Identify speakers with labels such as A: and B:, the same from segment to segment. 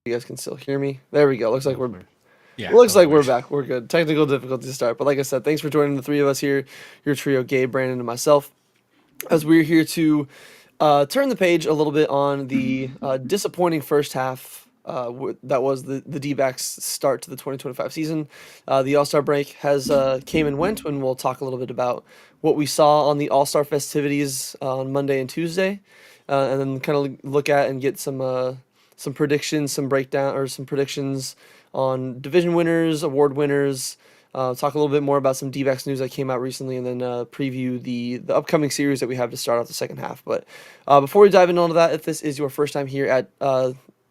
A: you guys can still hear me. There we go. Looks like we're
B: Yeah,
A: looks
B: that was
A: like we're
B: weird.
A: back. We're good. Technical difficulties start, but like I said, thanks for joining the three of us here, your trio, Gabe, Brandon, and myself, as we're here to turn the page a little bit on the disappointing first half. That was the D-backs start to the 2025 season. The All-Star break has came and went, and we'll talk a little bit about what we saw on the All-Star festivities on Monday and Tuesday, and then kind of look at and get some predictions, some breakdown, or some predictions on division winners, award winners. Talk a little bit more about some DBacks news that came out recently, and then preview the upcoming series that we have to start off the second half. But before we dive into all of that, if this is your first time here at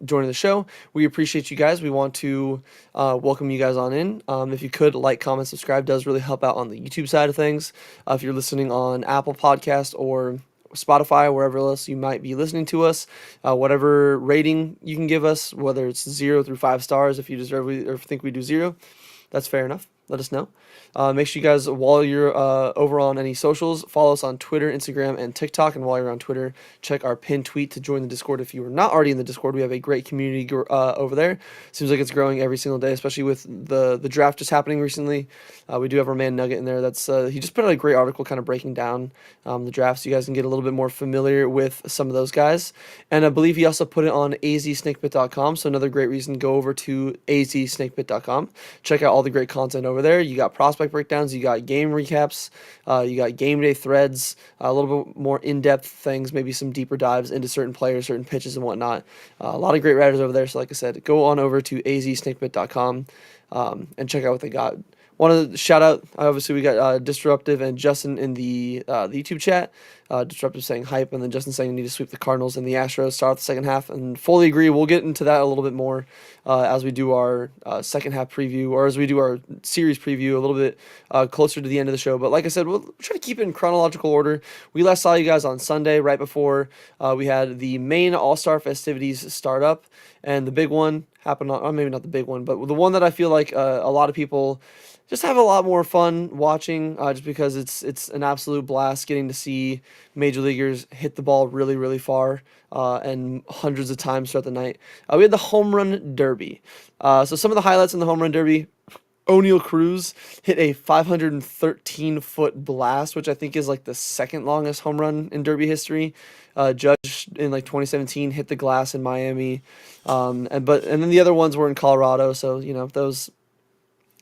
A: joining the show, we appreciate you guys. We want to welcome you guys on in. If you could like, comment, subscribe, does really help out on the YouTube side of things. If you're listening on Apple Podcast or Spotify, wherever else you might be listening to us, whatever rating you can give us, whether it's 0 through 5 stars, if you deserve or think we do 0, that's fair enough. Let us know. Make sure you guys, while you're over on any socials, follow us on Twitter, Instagram, and TikTok. And while you're on Twitter, check our pinned tweet to join the Discord. If you are not already in the Discord, we have a great community over there. Seems like it's growing every single day, especially with the draft just happening recently. We do have our man Nugget in there. That's he just put out a great article kind of breaking down the draft, so you guys can get a little bit more familiar with some of those guys. And I believe he also put it on azsnakebit.com. So another great reason, go over to azsnakebit.com. Check out all the great content over there. You got prospect breakdowns, you got game recaps, you got game day threads, a little bit more in-depth things, maybe some deeper dives into certain players, certain pitches, and whatnot. A lot of great writers over there. So like I said, go on over to azsnakebit.com and check out what they got. Want to shout out, obviously, we got Disruptive and Justin in the YouTube chat. Disruptive saying hype, and then Justin saying we need to sweep the Cardinals and the Astros, start off the second half, and fully agree. We'll get into that a little bit more as we do our second half preview, or as we do our series preview a little bit closer to the end of the show. But like I said, we'll try to keep it in chronological order. We last saw you guys on Sunday, right before we had the main All-Star festivities start up, and the big one happened on, or maybe not the big one, but the one that I feel like a lot of people just have a lot more fun watching, just because it's an absolute blast getting to see major leaguers hit the ball really, really far and hundreds of times throughout the night. We had the home run derby. So some of the highlights in the home run derby: O'Neal Cruz hit a 513-foot blast, which I think is like the second longest home run in derby history. Judge in like 2017 hit the glass in Miami, and then the other ones were in Colorado. So those.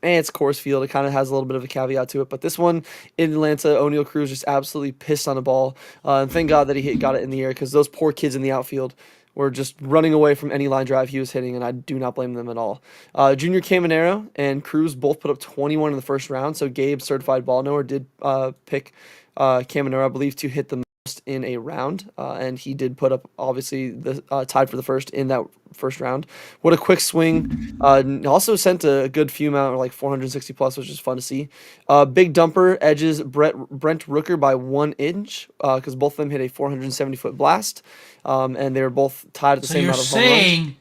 A: And it's Coors Field. It kind of has a little bit of a caveat to it. But this one in Atlanta, O'Neal Cruz just absolutely pissed on the ball. And thank God that he got it in the air, because those poor kids in the outfield were just running away from any line drive he was hitting, and I do not blame them at all. Junior Caminero and Cruz both put up 21 in the first round. So Gabe, certified ball knower, did pick Caminero, I believe, to hit the most in a round. And he did put up, obviously, the tied for the first in that first round. What a quick swing. Also sent a good few amount, like 460 plus, which is fun to see. Big Dumper edges Brent Rooker by 1 inch, because both of them hit a 470-foot blast. And they were both tied at the
B: So
A: same
B: you're
A: amount of home runs.
B: saying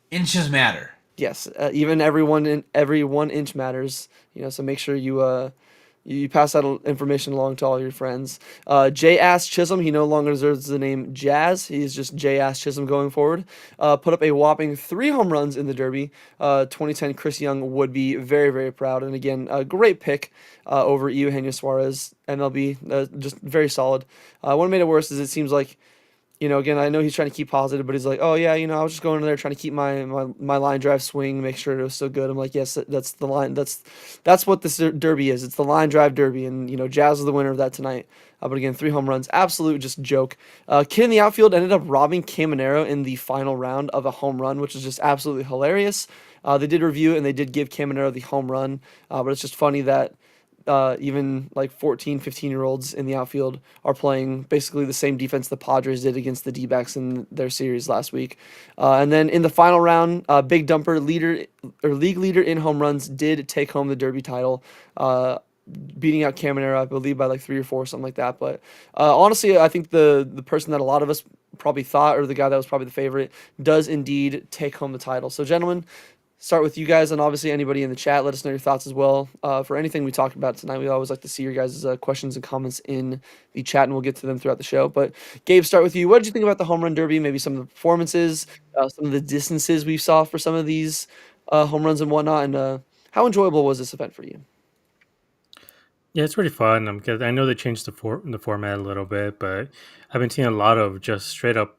B: inches matter?
A: Yes, even every 1 inch matters. So make sure you pass that information along to all your friends. J. Ass Chisholm, he no longer deserves the name Jazz. He's just J. Ass Chisholm going forward. Put up a whopping 3 home runs in the Derby. 2010 Chris Young would be very, very proud. And again, a great pick over Eugenio Suarez, MLB. Just very solid. What made it worse is it seems like, again, I know he's trying to keep positive, but he's like, oh yeah, I was just going in there trying to keep my line drive swing, make sure it was still good. I'm like, yes, that's the line. That's what this derby is. It's the line drive derby, and Jazz is the winner of that tonight. But again, 3 home runs, absolute just joke. Kid in the outfield ended up robbing Caminero in the final round of a home run, which is just absolutely hilarious. They did review it, and they did give Caminero the home run, but it's just funny that even like 14, 15-year-olds in the outfield are playing basically the same defense the Padres did against the D-backs in their series last week. And then in the final round, Big Dumper, league leader in home runs, did take home the Derby title, beating out Caminero, I believe, by like 3 or 4, something like that. But honestly, I think the person that a lot of us probably thought, or the guy that was probably the favorite, does indeed take home the title. So, gentlemen, start with you guys, and obviously anybody in the chat. Let us know your thoughts as well. For anything we talked about tonight, we always like to see your guys' questions and comments in the chat, and we'll get to them throughout the show. But Gabe, start with you. What did you think about the home run derby? Maybe some of the performances, some of the distances we saw for some of these home runs and whatnot, and how enjoyable was this event for you?
C: Yeah, it's pretty fun. Because I know they changed the format a little bit, but I've been seeing a lot of just straight up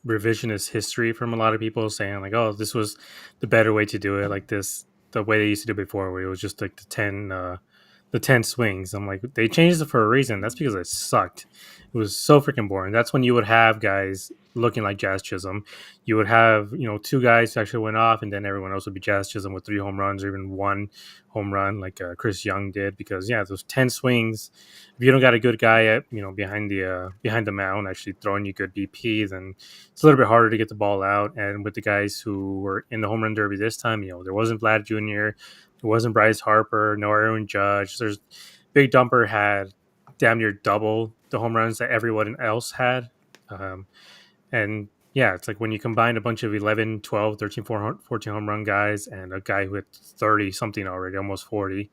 C: revisionist history from a lot of people saying like, "Oh, this was the better way to do it." Like this, the way they used to do it before, where it was just like the 10 swings. I'm like, they changed it for a reason. That's because it sucked. It was so freaking boring. That's when you would have guys looking like Jazz Chisholm. You would have, two guys who actually went off, and then everyone else would be Jazz Chisholm with 3 home runs or even 1 home run, like Chris Young did. Because yeah, those 10 swings. If you don't got a good guy at behind the mound actually throwing you good BP, then it's a little bit harder to get the ball out. And with the guys who were in the home run derby this time, there wasn't Vlad Jr., it wasn't Bryce Harper, no Aaron Judge. There's Big Dumper had damn near double the home runs that everyone else had. And yeah, it's like when you combine a bunch of 11, 12, 13, 14 home run guys and a guy who had 30 something already, almost 40,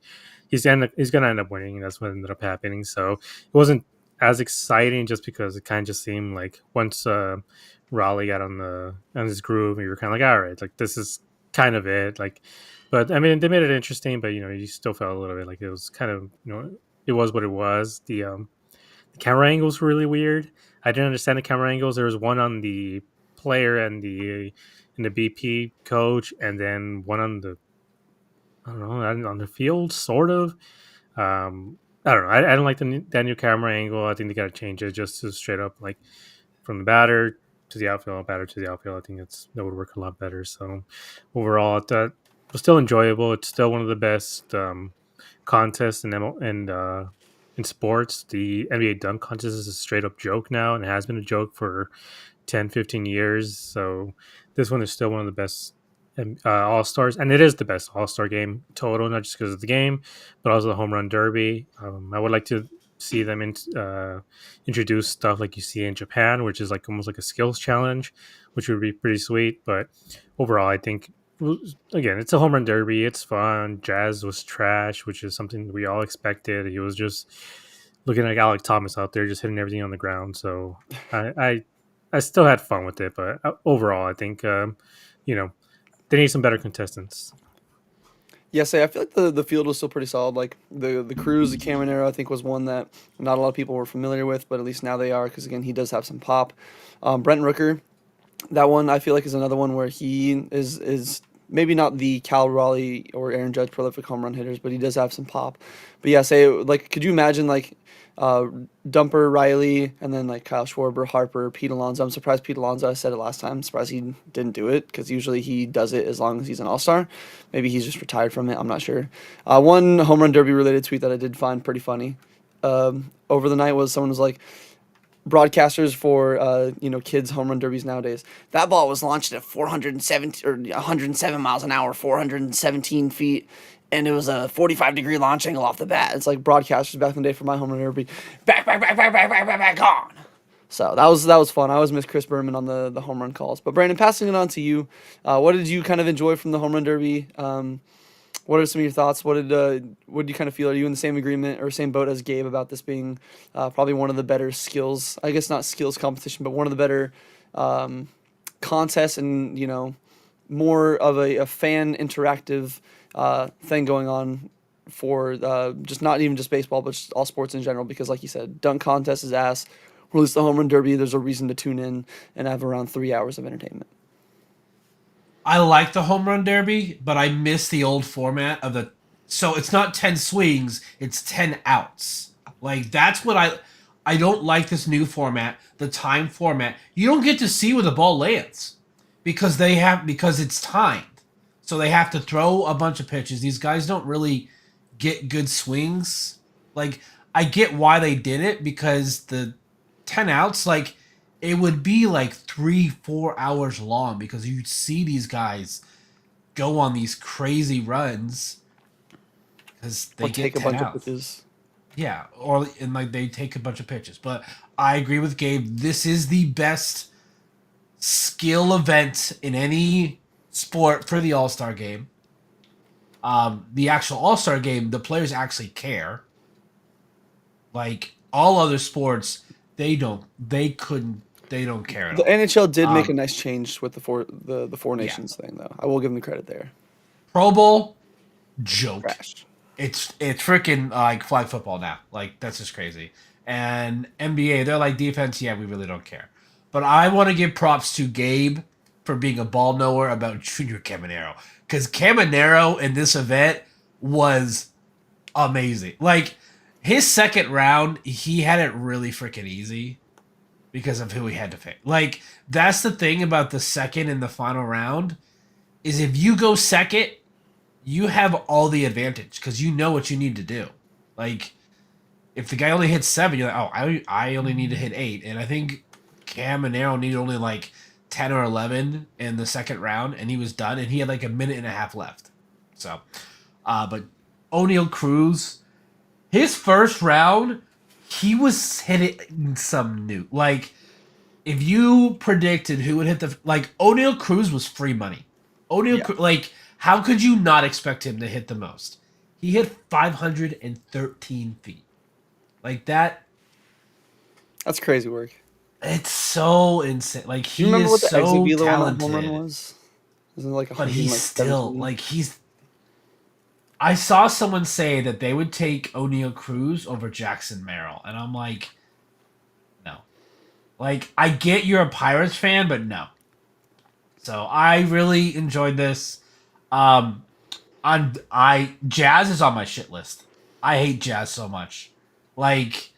C: he's going to end up winning. And that's what ended up happening. So it wasn't as exciting just because it kind of just seemed like once Raleigh got on his groove, you were kind of like, all right, like this is kind of it. Like, but I mean, they made it interesting, but you still felt a little bit like it was kind of, it was what it was. The camera angles were really weird. I didn't understand the camera angles. There was one on the player and the BP coach, and then one on the I don't know on the field, sort of. I don't know. I don't like that new camera angle. I think they got to change it just to straight up like from the batter to the outfield, batter to the outfield. I think that would work a lot better. So overall, that was still enjoyable. It's still one of the best contests in sports. The NBA dunk contest is a straight up joke now, and it has been a joke for 10, 15 years. So this one is still one of the best All Stars, and it is the best All Star game total, not just because of the game, but also the home run derby. I would like to see them introduce stuff like you see in Japan, which is like almost like a skills challenge, which would be pretty sweet. But overall, I think again, it's a home run derby. It's fun. Jazz was trash, which is something we all expected. He was just looking like Alec Thomas out there, just hitting everything on the ground. So I still had fun with it, but overall, I think they need some better contestants.
A: Yes, I feel like the field was still pretty solid. Like the Cruz, the Cameron I think was one that not a lot of people were familiar with, but at least now they are because again he does have some pop. Brent Rooker, that one I feel like is another one where he is maybe not the Cal Raleigh or Aaron Judge prolific home run hitters, but he does have some pop. But yeah, say like could you imagine like uh, Dumper, Riley, and then like Kyle Schwarber, Harper, Pete Alonso. I'm surprised Pete Alonso. I said it last time. I'm surprised he didn't do it because usually he does it as long as he's an All Star. Maybe he's just retired from it. I'm not sure. One home run derby related tweet that I did find pretty funny over the night was someone was like, broadcasters for kids home run derbies nowadays. That ball was launched at 470 or 107 miles an hour, 417 feet, and it was a 45-degree launch angle off the bat. It's like broadcasters back in the day for my home run derby, back, gone. So that was fun. I always miss Chris Berman on the home run calls. But Brandon, passing it on to you, what did you kind of enjoy from the home run derby? What are some of your thoughts? What do you kind of feel? Are you in the same agreement or same boat as Gabe about this being probably one of the better skills? I guess not skills competition, but one of the better contests and more of a fan interactive thing going on for just not even just baseball, but just all sports in general. Because like you said, dunk contest is ass. Release the home run derby. There's a reason to tune in and have around 3 hours of entertainment.
B: I like the home run derby, but I miss the old format of the. So it's not 10 swings; it's 10 outs. Like that's what I don't like this new format, the time format. You don't get to see where the ball lands because it's timed. So they have to throw a bunch of pitches. These guys don't really get good swings. Like I get why they did it because the 10 outs like it would be like 3-4 hours long because you'd see these guys go on these crazy runs because they
A: Or
B: get
A: take a
B: 10
A: bunch of
B: outs.
A: pitches.
B: Yeah, and like they take a bunch of pitches. But I agree with Gabe. This is the best skill event in any sport for the All-Star game. The actual All-Star game, the players actually care. Like all other sports, they don't. They couldn't. They don't care at
A: The
B: all.
A: NHL did make a
B: Um,
A: nice change with the four
B: yeah,
A: nations thing, though. I will give them the credit there.
B: Pro Bowl joke.
A: Trash.
B: It's freaking like flag football now. Like that's just crazy. And NBA, they're like defense. Yeah, we really don't care. But I want to give props to Gabe for being a ball knower about Junior Caminero because Caminero in this event was amazing. Like his second round, he had it really freaking easy because of who he had to pick. Like that's the thing about the second and the final round is if you go second, you have all the advantage because you know what you need to do. Like if the guy only hits 7, you're like, oh, I only need to hit 8, and I think Cam and Arrow needed only like 10 or 11 in the second round, and he was done, and he had like a minute and a half left. So, but O'Neal Cruz, his first round, he was hitting some new like. If you predicted who would hit the like O'Neal Cruz was free money.
A: Yeah.
B: Like how could you not expect him to hit the most? He hit 513 feet. Like that,
A: That's crazy work.
B: it's so insane. Like
A: Do you
B: he
A: remember
B: is
A: what the exit
B: so
A: velo on that home run
B: talented,
A: was? Isn't it like
B: but he's still
A: 117?
B: like he's. I saw someone say that they would take O'Neal Cruz over Jackson Merrill, and I'm like, no. Like I get you're a Pirates fan, but no. So I really enjoyed this. I Jazz is on my shit list. I hate Jazz so much. Like,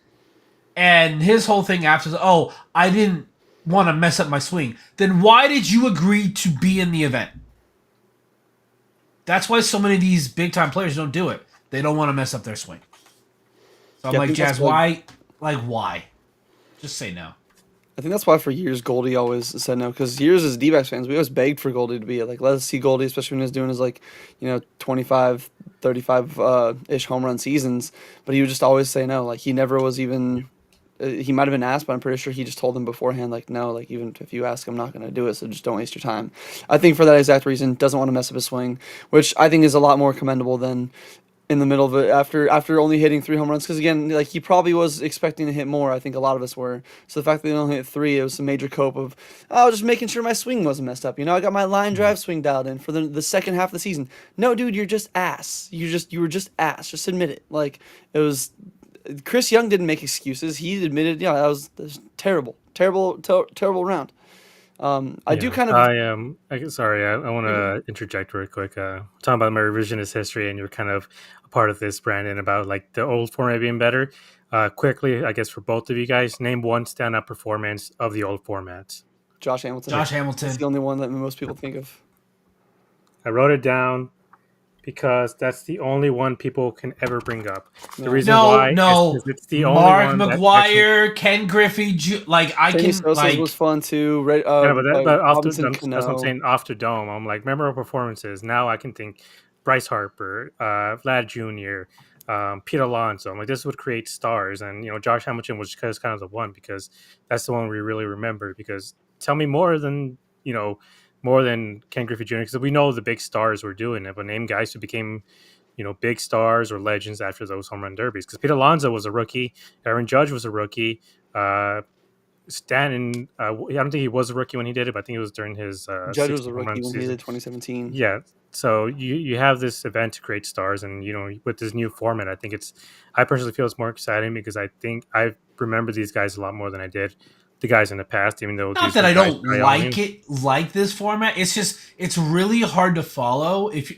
B: and his whole thing after, oh, I didn't want to mess up my swing. Then why did you agree to be in the event? That's why so many of these big time players don't do it. They don't want to mess up their swing. So I'm
A: Yeah, I
B: like,
A: think that's
B: Jazz,
A: why.
B: why? Like, why? Just say no.
A: I think that's why for years Goldie always said no, because years as D-backs fans, we always begged for Goldie to be it. Like, let us see Goldie, especially when he was doing his, like, 25, 35 ish home run seasons. But he would just always say no. Like, he never was even, he might have been asked, but I'm pretty sure he just told them beforehand, like, no, like, even if you ask, I'm not going to do it, so just don't waste your time. I think for that exact reason, doesn't want to mess up his swing, which I think is a lot more commendable than in the middle of it after only hitting 3 home runs, because again, like, he probably was expecting to hit more. I think a lot of us were. So the fact that they only hit 3, it was a major cope of, oh, just making sure my swing wasn't messed up. I got my line drive swing dialed in for the second half of the season. No, dude, you're just ass. You were just ass. Just admit it. Like, it was. Chris Young didn't make excuses. He admitted, yeah, that was terrible, terrible round. I do
C: Yeah,
A: kind of.
C: I am. Sorry, I want to interject real quick. Talking about my revisionist history, and you're kind of a part of this, Brandon, about like the old format being better. Quickly, I guess for both of you guys, name one standout performance of the old format.
A: Josh Hamilton.
B: Josh
A: That's
B: Hamilton.
A: the only one that most people think of.
C: I wrote it down because that's the only one people can ever bring up. The
A: Yeah.
C: reason
B: No,
C: why is
B: no.
C: 'cause it's the only
B: Mark
C: one that actually.
B: McGuire, Ken Griffey, like I
A: Sammy
B: can
A: Sosa's was
B: like
A: fun too.
C: Yeah, but off the
A: Robinson
C: that's what I'm
A: Cano.
C: saying. Off the dome, I'm like memorable performances. Now I can think Bryce Harper, Vlad Jr., Pete Alonso. I'm like, this would create stars, and Josh Hamilton was just kind of the one because that's the one we really remember. Because tell me more than Ken Griffey Jr. Because we know the big stars were doing it, but name guys who became big stars or legends after those home run derbies. Because Pete Alonso was a rookie, Aaron Judge was a rookie. Stanton, I don't think he was a rookie when he did it, but I think it was during his
A: Judge was
C: 60
A: a
C: home
A: rookie
C: run
A: when he
C: season.
A: did 2017.
C: Yeah, so you have this event to create stars, and with this new format, I personally feel it's more exciting because I think I remember these guys a lot more than I did the guys in the past, even though
B: not
C: these
B: that
C: were
B: I
C: guys
B: don't
C: I only
B: like
C: knew.
B: it like this format. It's just it's really hard to follow if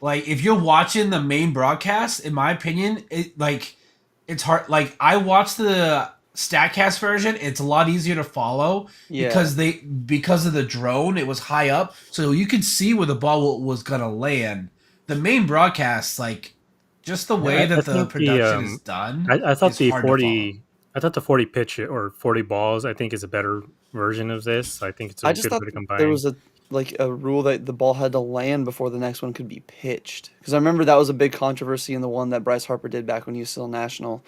B: you're watching the main broadcast. In my opinion, it's hard. Like I watched the Statcast version, it's a lot easier to follow
A: Yeah.
B: because of the drone. It was high up, so you could see where the ball was gonna land. The main broadcast, like just the way
C: I
B: that the
C: think the
B: production is done,
C: I thought
B: is
C: the
B: hard to follow.
C: 40 pitch or 40 balls I think is a better version of this. I think it's a
A: I just
C: good
A: thought
C: way to
A: there
C: combine.
A: was a like a rule that the ball had to land before the next one could be pitched. Because I remember that was a big controversy in the one that Bryce Harper did back when he was still national,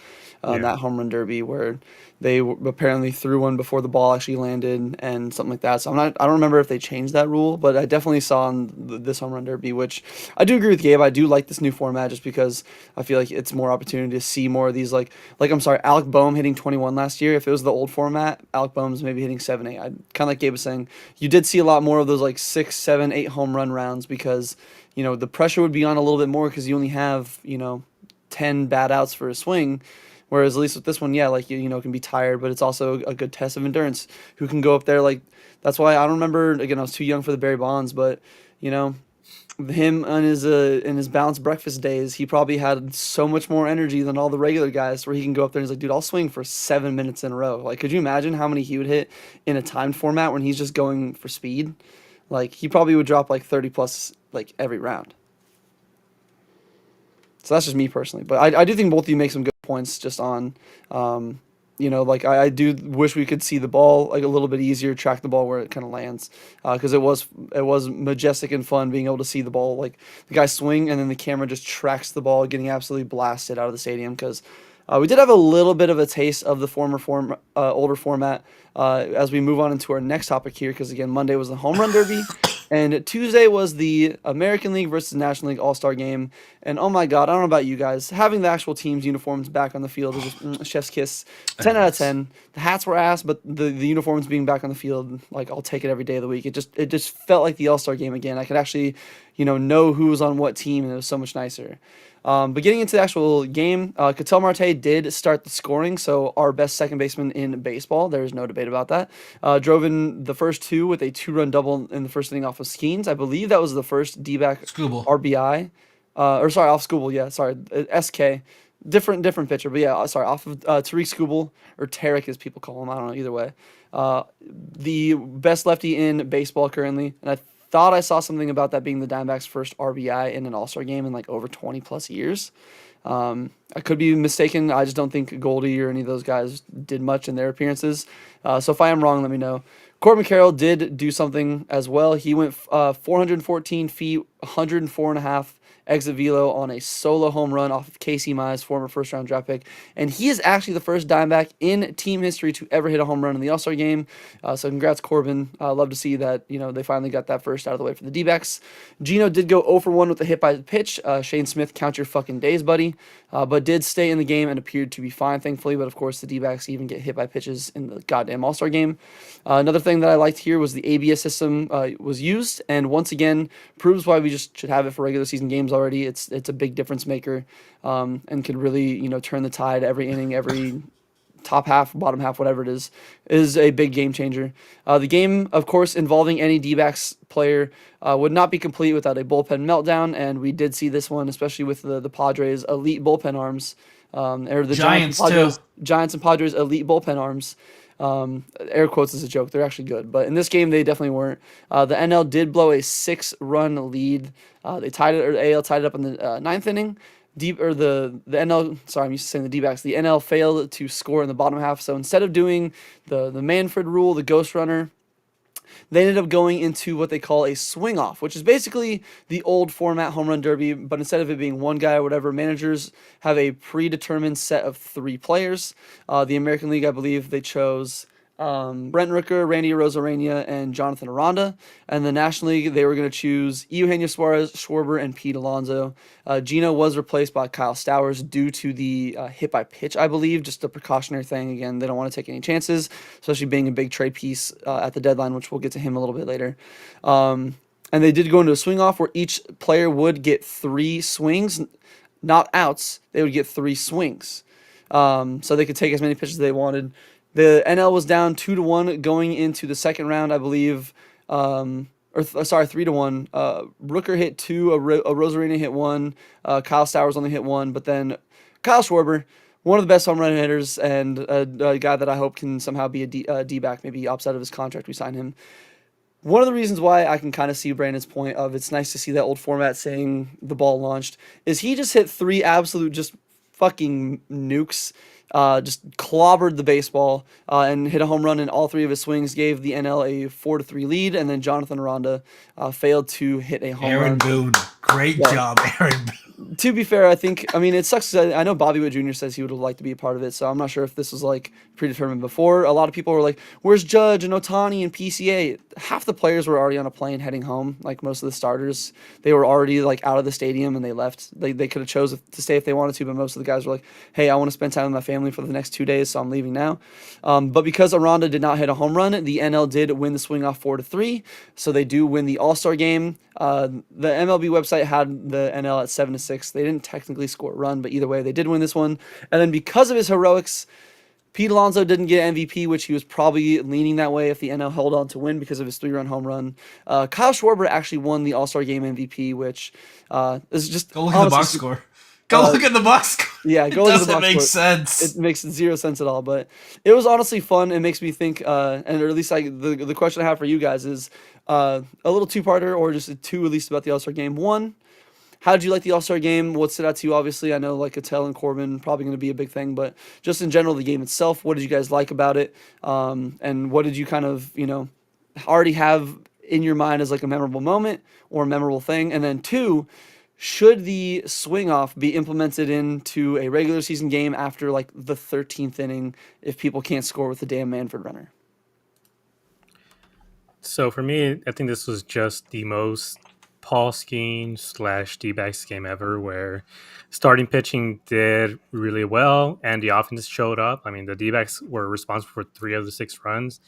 C: Yeah.
A: that home run derby where they apparently threw one before the ball actually landed and something like that. So I don't remember if they changed that rule, but I definitely saw in this home run derby, which I do agree with Gabe. I do like this new format just because I feel like it's more opportunity to see more of these like I'm sorry, Alec Boehm hitting 21 last year. If it was the old format, Alec Boehm's maybe hitting 7, 8. I kind of like Gabe was saying, you did see a lot more of those like 6, 7, 8 home run rounds because the pressure would be on a little bit more because you only have 10 bad outs for a swing. Whereas at least with this one, yeah, like it can be tired, but it's also a good test of endurance. Who can go up there like that's why I don't remember again. I was too young for the Barry Bonds, but you know him on his in his balanced breakfast days, he probably had so much more energy than all the regular guys. Where he can go up there and he's like, dude, I'll swing for 7 minutes in a row. Like, could you imagine how many he would hit in a timed format when he's just going for speed? Like, he probably would drop like 30 plus like every round. So that's just me personally. But I do think both of you make some good points just on, like I do wish we could see the ball like a little bit easier, track the ball where it kind of lands, because it was majestic and fun being able to see the ball like the guy swing and then the camera just tracks the ball getting absolutely blasted out of the stadium because. We did have a little bit of a taste of the older format as we move on into our next topic here, because again, Monday was the Home Run Derby, and Tuesday was the American League versus National League All-Star Game. And oh my God, I don't know about you guys, having the actual team's uniforms back on the field is just chef's kiss. 10 out of 10. The hats were ass, but the uniforms being back on the field, like I'll take it every day of the week. It just felt like the All-Star Game again. I could actually, know who was on what team, and it was so much nicer. But getting into the actual game, Ketel Marte did start the scoring, so our best second baseman in baseball. There's no debate about that. Drove in the first two with a 2-run double in the first inning off of Skeens. I believe that was the first D-back
B: Scooble.
A: RBI. Or sorry, off Scooble. Yeah, sorry, SK. Different pitcher, but yeah, sorry, off of Tariq Scooble, or Tarek as people call him. I don't know, either way. The best lefty in baseball currently, and I thought I saw something about that being the Diamondbacks' first RBI in an All-Star game in like over 20 plus years. I could be mistaken. I just don't think Goldie or any of those guys did much in their appearances. So if I am wrong, let me know. Corbin Carroll did do something as well. He went 414 feet, 104 and a half exit velo on a solo home run off of Casey Mize, former first-round draft pick. And he is actually the first Diamondback in team history to ever hit a home run in the All-Star game. So congrats, Corbin. Love to see that, they finally got that first out of the way for the D-backs. Gino did go 0 for 1 with a hit by the pitch. Shane Smith, count your fucking days, buddy. But did stay in the game and appeared to be fine, thankfully. But, of course, the D-backs even get hit by pitches in the goddamn All-Star game. Another thing that I liked here was the ABS system was used. And once again, proves why we just should have it for regular season games already. It's a big difference maker, and could really turn the tide every inning, every top half, bottom half, whatever it is a big game changer. The game, of course, involving any D-backs player would not be complete without a bullpen meltdown, and we did see this one, especially with the Padres' elite bullpen arms, or the
B: Giants
A: Giants and Padres' elite bullpen arms. Air quotes is a joke. They're actually good, but in this game they definitely weren't. The NL did blow a 6-run lead. They tied it, or the AL tied it up in the ninth inning. The NL. Sorry, I'm used to saying the D-backs. The NL failed to score in the bottom half. So instead of doing the Manfred rule, the ghost runner, they ended up going into what they call a swing off, which is basically the old format home run derby, but instead of it being one guy or whatever, managers have a predetermined set of 3 players. The American League, I believe, they chose Brent Rooker, Randy Arozarena, and Jonathan Aranda. And the National League, they were going to choose Eugenio Suarez, Schwarber, and Pete Alonso. Gino was replaced by Kyle Stowers due to the hit by pitch, I believe, just a precautionary thing. Again, they don't want to take any chances, especially being a big trade piece at the deadline, which we'll get to him a little bit later. And they did go into a swing off where each player would get 3 swings, not outs. They would get 3 swings. So they could take as many pitches as they wanted. The NL was down 2-1 going into the second round, I believe. 3-1. Rooker hit 2, Rosarina hit 1, Kyle Stowers only hit 1, but then Kyle Schwarber, one of the best home run hitters, and a guy that I hope can somehow be a D-back, maybe opposite of his contract, we sign him. One of the reasons why I can kind of see Brandon's point of it's nice to see that old format saying the ball launched is he just hit 3 absolute just fucking nukes just clobbered the baseball and hit a home run in all three of his swings, gave the NL a 4-3 lead, and then Jonathan Aranda failed to hit a home
B: Aaron
A: run.
B: Boone, great
A: Yeah.
B: job, Aaron Boone.
A: To be fair, I mean, it sucks. I know Bobby Witt Jr. says he would have liked to be a part of it, so I'm not sure if this was like predetermined before. A lot of people were like, "Where's Judge and Otani and PCA?" Half the players were already on a plane heading home. Like most of the starters, they were already like out of the stadium and they left. They could have chose to stay if they wanted to, but most of the guys were like, "Hey, I want to spend time with my family for the next 2 days, so I'm leaving now." But because Aranda did not hit a home run, the NL did win the swing off 4-3, so they do win the All Star game. The MLB website had the NL at 7-6. They didn't technically score a run, but either way, they did win this one. And then because of his heroics, Pete Alonso didn't get MVP, which he was probably leaning that way if the NL held on to win because of his 3-run home run. Kyle Schwarber actually won the All Star Game MVP, which is just
B: Go look at the box score. Go look at the box score.
A: Yeah, go
B: it
A: look at the
B: doesn't
A: box
B: make
A: score.
B: sense.
A: It makes zero sense at all, but it was honestly fun. It makes me think, and or at least the question I have for you guys is a little two-parter or just two at least about the All Star Game. One, how did you like the All Star Game? What stood out to you? Obviously, I know like Attell and Corbin probably going to be a big thing, but just in general, the game itself, what did you guys like about it? And what did you kind of already have in your mind as like a memorable moment or a memorable thing? And then two, should the swing off be implemented into a regular season game after like the 13th inning if people can't score with the damn Manfred runner?
C: So for me, I think this was just the most Paul scheme slash DBacks game ever, where starting pitching did really well and the offense showed up. I mean, the DBacks were responsible for 3 of the 6 runs.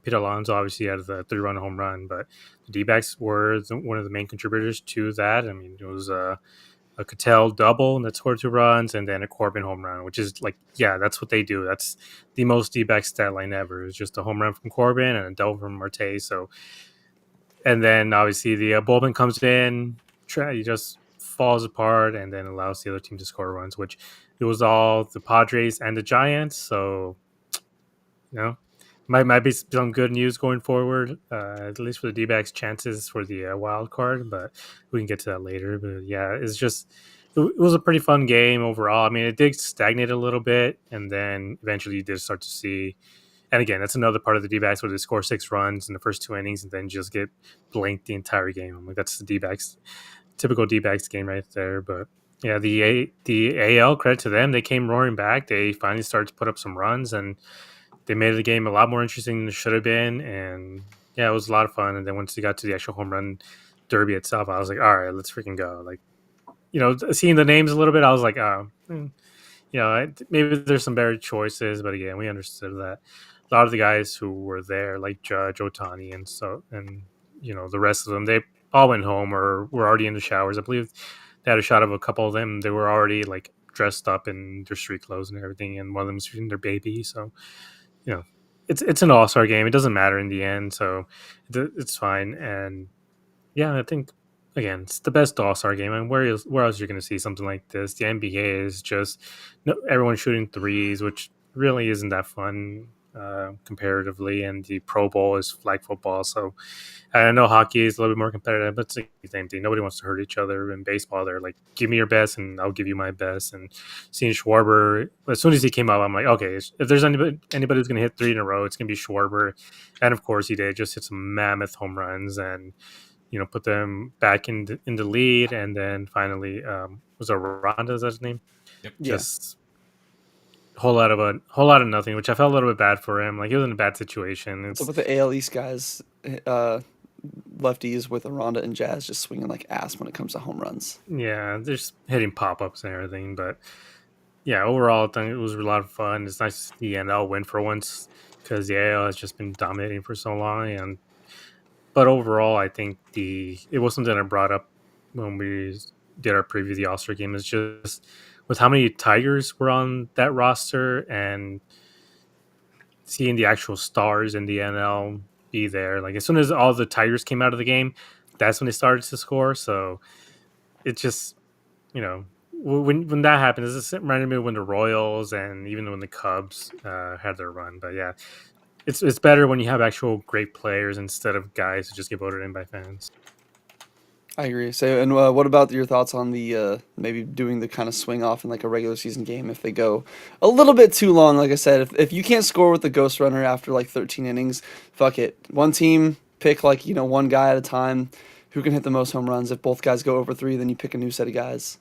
C: Pete Alonso obviously had the 3-run home run, but the DBacks were one of the main contributors to that. I mean, it was a Cattell double that scored 2 runs, and then a Corbin home run, which is like, yeah, that's what they do. That's the most D-back stat line ever. It's just a home run from Corbin and a double from Marte. So, and then obviously the bullpen comes in, he just falls apart, and then allows the other team to score runs, which it was all the Padres and the Giants. So, you know, might be some good news going forward, at least for the D-backs' chances for the wild card, but we can get to that later. But yeah, it was a pretty fun game overall. I mean, it did stagnate a little bit, and then eventually you did start to see. And again, that's another part of the D-backs where they score 6 runs in the first 2 innings and then just get blanked the entire game. I'm like, that's the D-backs, typical D-backs game right there. But yeah, the AL, credit to them, they came roaring back. They finally started to put up some runs, and they made the game a lot more interesting than it should have been. And yeah, it was a lot of fun. And then once you got to the actual home run derby itself, I was like, all right, let's freaking go. Like, seeing the names a little bit, I was like, oh, maybe there's some better choices. But again, we understood that a lot of the guys who were there, like Judge, Otani, and the rest of them, they all went home or were already in the showers. I believe they had a shot of a couple of them. They were already like dressed up in their street clothes and everything, and one of them was feeding their baby. So it's an all-star game. It doesn't matter in the end, so it's fine. And yeah, I think again, it's the best all-star game. And where else are you going to see something like this? The NBA is just everyone shooting threes, which really isn't that fun comparatively. And the Pro Bowl is flag football, so I know hockey is a little bit more competitive, but it's the same thing. Nobody wants to hurt each other. In baseball, they're like, "Give me your best, and I'll give you my best." And seeing Schwarber, as soon as he came out, I'm like, "Okay, if there's anybody who's going to hit 3 in a row, it's going to be Schwarber." And of course, he did. Just hit some mammoth home runs, and put them back in the lead. And then finally, was Aranda, is that his name?
B: Yep.
C: Just whole lot of nothing, which I felt a little bit bad for him. Like, he was in a bad situation.
A: What's up with the AL East guys? Lefties with Aranda and Jazz just swinging like ass when it comes to home runs.
C: Yeah, they're just hitting pop-ups and everything. But yeah, overall, I think it was a lot of fun. It's nice to see the NL win for once, because the AL has just been dominating for so long. But overall, I think it was something I brought up when we did our preview of the All-Star game, is just with how many Tigers were on that roster and seeing the actual stars in the NL be there. Like, as soon as all the Tigers came out of the game, that's when they started to score. So it just, when that happened, this reminded me of when the Royals and even when the Cubs had their run. But yeah, it's better when you have actual great players instead of guys who just get voted in by fans.
A: I agree. So, and what about your thoughts on the maybe doing the kind of swing off in like a regular season game if they go a little bit too long? Like I said, if you can't score with the ghost runner after like 13 innings, fuck it. One team pick like one guy at a time who can hit the most home runs. If both guys go over three, then you pick a new set of guys.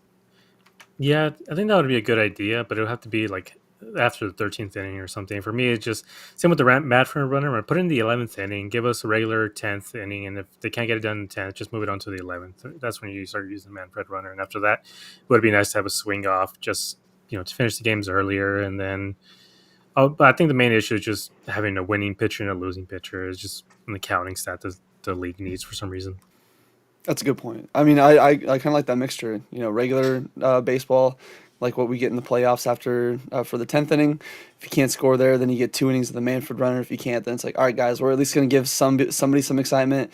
C: Yeah, I think that would be a good idea, but it would have to be like after the 13th inning or something. For me, it's just same with the mad front runner. Put in the 11th inning, give us a regular 10th inning, and if they can't get it done in the 10th, just move it on to the 11th. That's when you start using the man front runner. And after that, it would be nice to have a swing off, just to finish the games earlier. And then, but I think the main issue is just having a winning pitcher and a losing pitcher is just an accounting stat that the league needs for some reason.
A: That's a good point. I mean, I kind of like that mixture. Regular baseball, like what we get in the playoffs after for the 10th inning. If you can't score there, then you get 2 innings of the Manfred runner. If you can't, then it's like, all right, guys, we're at least gonna give somebody some excitement.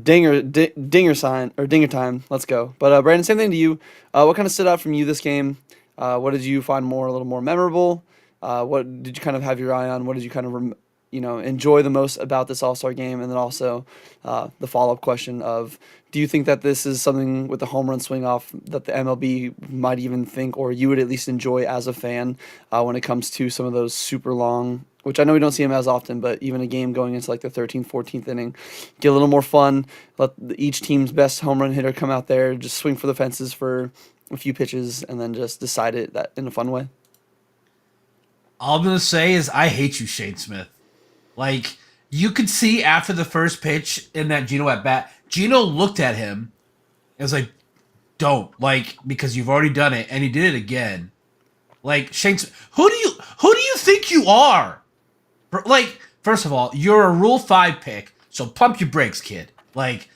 A: Dinger sign or dinger time. Let's go. But Brandon, same thing to you. What kind of stood out from you this game? What did you find a little more memorable? What did you kind of have your eye on? What did you kind of enjoy the most about this All-Star game? And then also the follow-up question of, do you think that this is something with the home run swing off that the MLB might even think, or you would at least enjoy as a fan when it comes to some of those super long, which I know we don't see them as often, but even a game going into like the 13th, 14th inning, get a little more fun, let each team's best home run hitter come out there, just swing for the fences for a few pitches, and then just decide it that in a fun way?
B: All I'm going to say is I hate you, Shane Smith. Like, you could see after the first pitch in that Gino at bat, Gino looked at him and was like, don't, like, because you've already done it, and he did it again. Like, Shane Smith, who do you think you are? Like, first of all, you're a Rule 5 pick, so pump your brakes, kid. Like,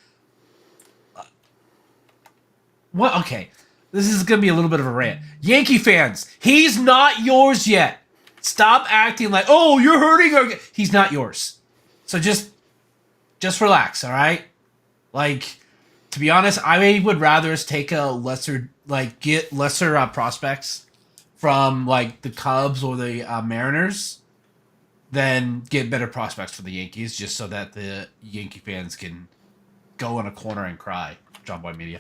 B: what? Okay, this is going to be a little bit of a rant. Yankee fans, he's not yours yet. Stop acting like, oh, you're hurting her. He's not yours. So just relax, all right? Like, to be honest, I would rather us take a lesser, like, get lesser prospects from, like, the Cubs or the Mariners than get better prospects for the Yankees, just so that the Yankee fans can go in a corner and cry. John Boy Media.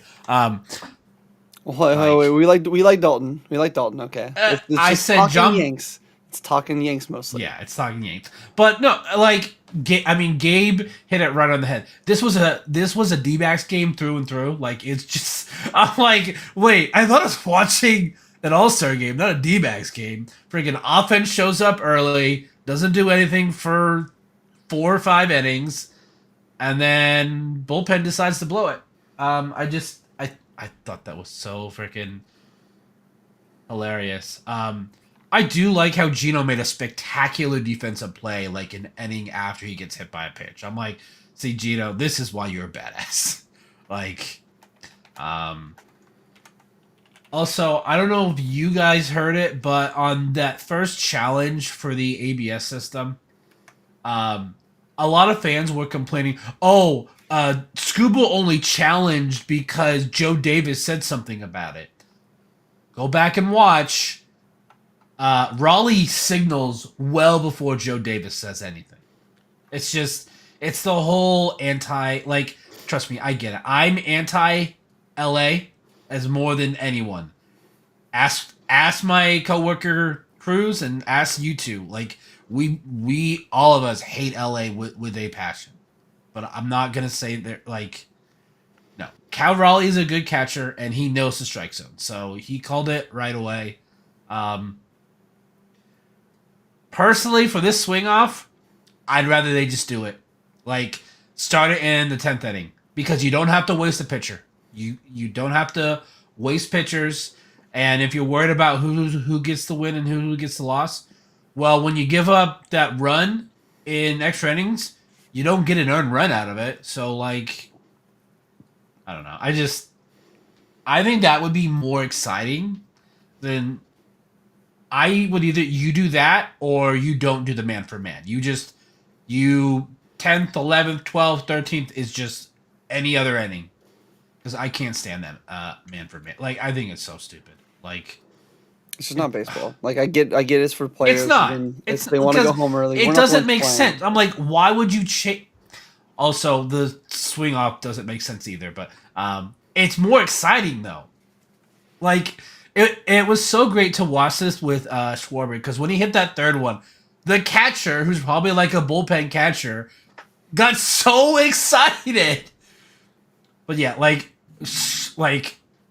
A: Wait, we like Dalton. We like Dalton. Okay, it's
B: I
A: just
B: said
A: talking
B: John.
A: Yanks. It's talking Yanks mostly.
B: Yeah, it's talking Yanks. But no, like, Gabe hit it right on the head. This was a DBacks game through and through. Like, it's just, I'm like, wait, I thought I was watching an All-Star game, not a DBacks game. Freaking offense shows up early, doesn't do anything for 4 or 5 innings, and then bullpen decides to blow it. I thought that was so freaking hilarious. I do like how Gino made a spectacular defensive play, like an inning after he gets hit by a pitch. I'm like, see, Gino, this is why you're a badass. Like, also, I don't know if you guys heard it, but on that first challenge for the ABS system, a lot of fans were complaining, Scuba only challenged because Joe Davis said something about it. Go back and watch. Raleigh signals well before Joe Davis says anything. It's the whole like, trust me, I get it. I'm anti-LA as more than anyone. Ask my coworker Cruz and ask you two. Like, we all of us hate LA with a passion. But I'm not going to say that, like, no. Cal Raleigh is a good catcher, and he knows the strike zone. So he called it right away. Personally, for this swing off, I'd rather they just do it. Like, start it in the 10th inning. Because you don't have to waste a pitcher. You don't have to waste pitchers. And if you're worried about who gets the win and who gets the loss, well, when you give up that run in extra innings, you don't get an earned run out of it. So, like, I don't know. I think that would be more exciting than... I would either you do that or you don't do the man for man. You 10th, 11th, 12th, 13th is just any other inning. Because I can't stand that man for man. Like, I think it's so stupid. Like,
A: it's just not baseball. Like, I get it's for players.
B: It's not.
A: They want to go home early.
B: It doesn't make sense. I'm like, why would you change? Also, the swing off doesn't make sense either. But it's more exciting though. Like it was so great to watch this with Schwarber because when he hit that third one, the catcher, who's probably like a bullpen catcher, got so excited. But yeah, like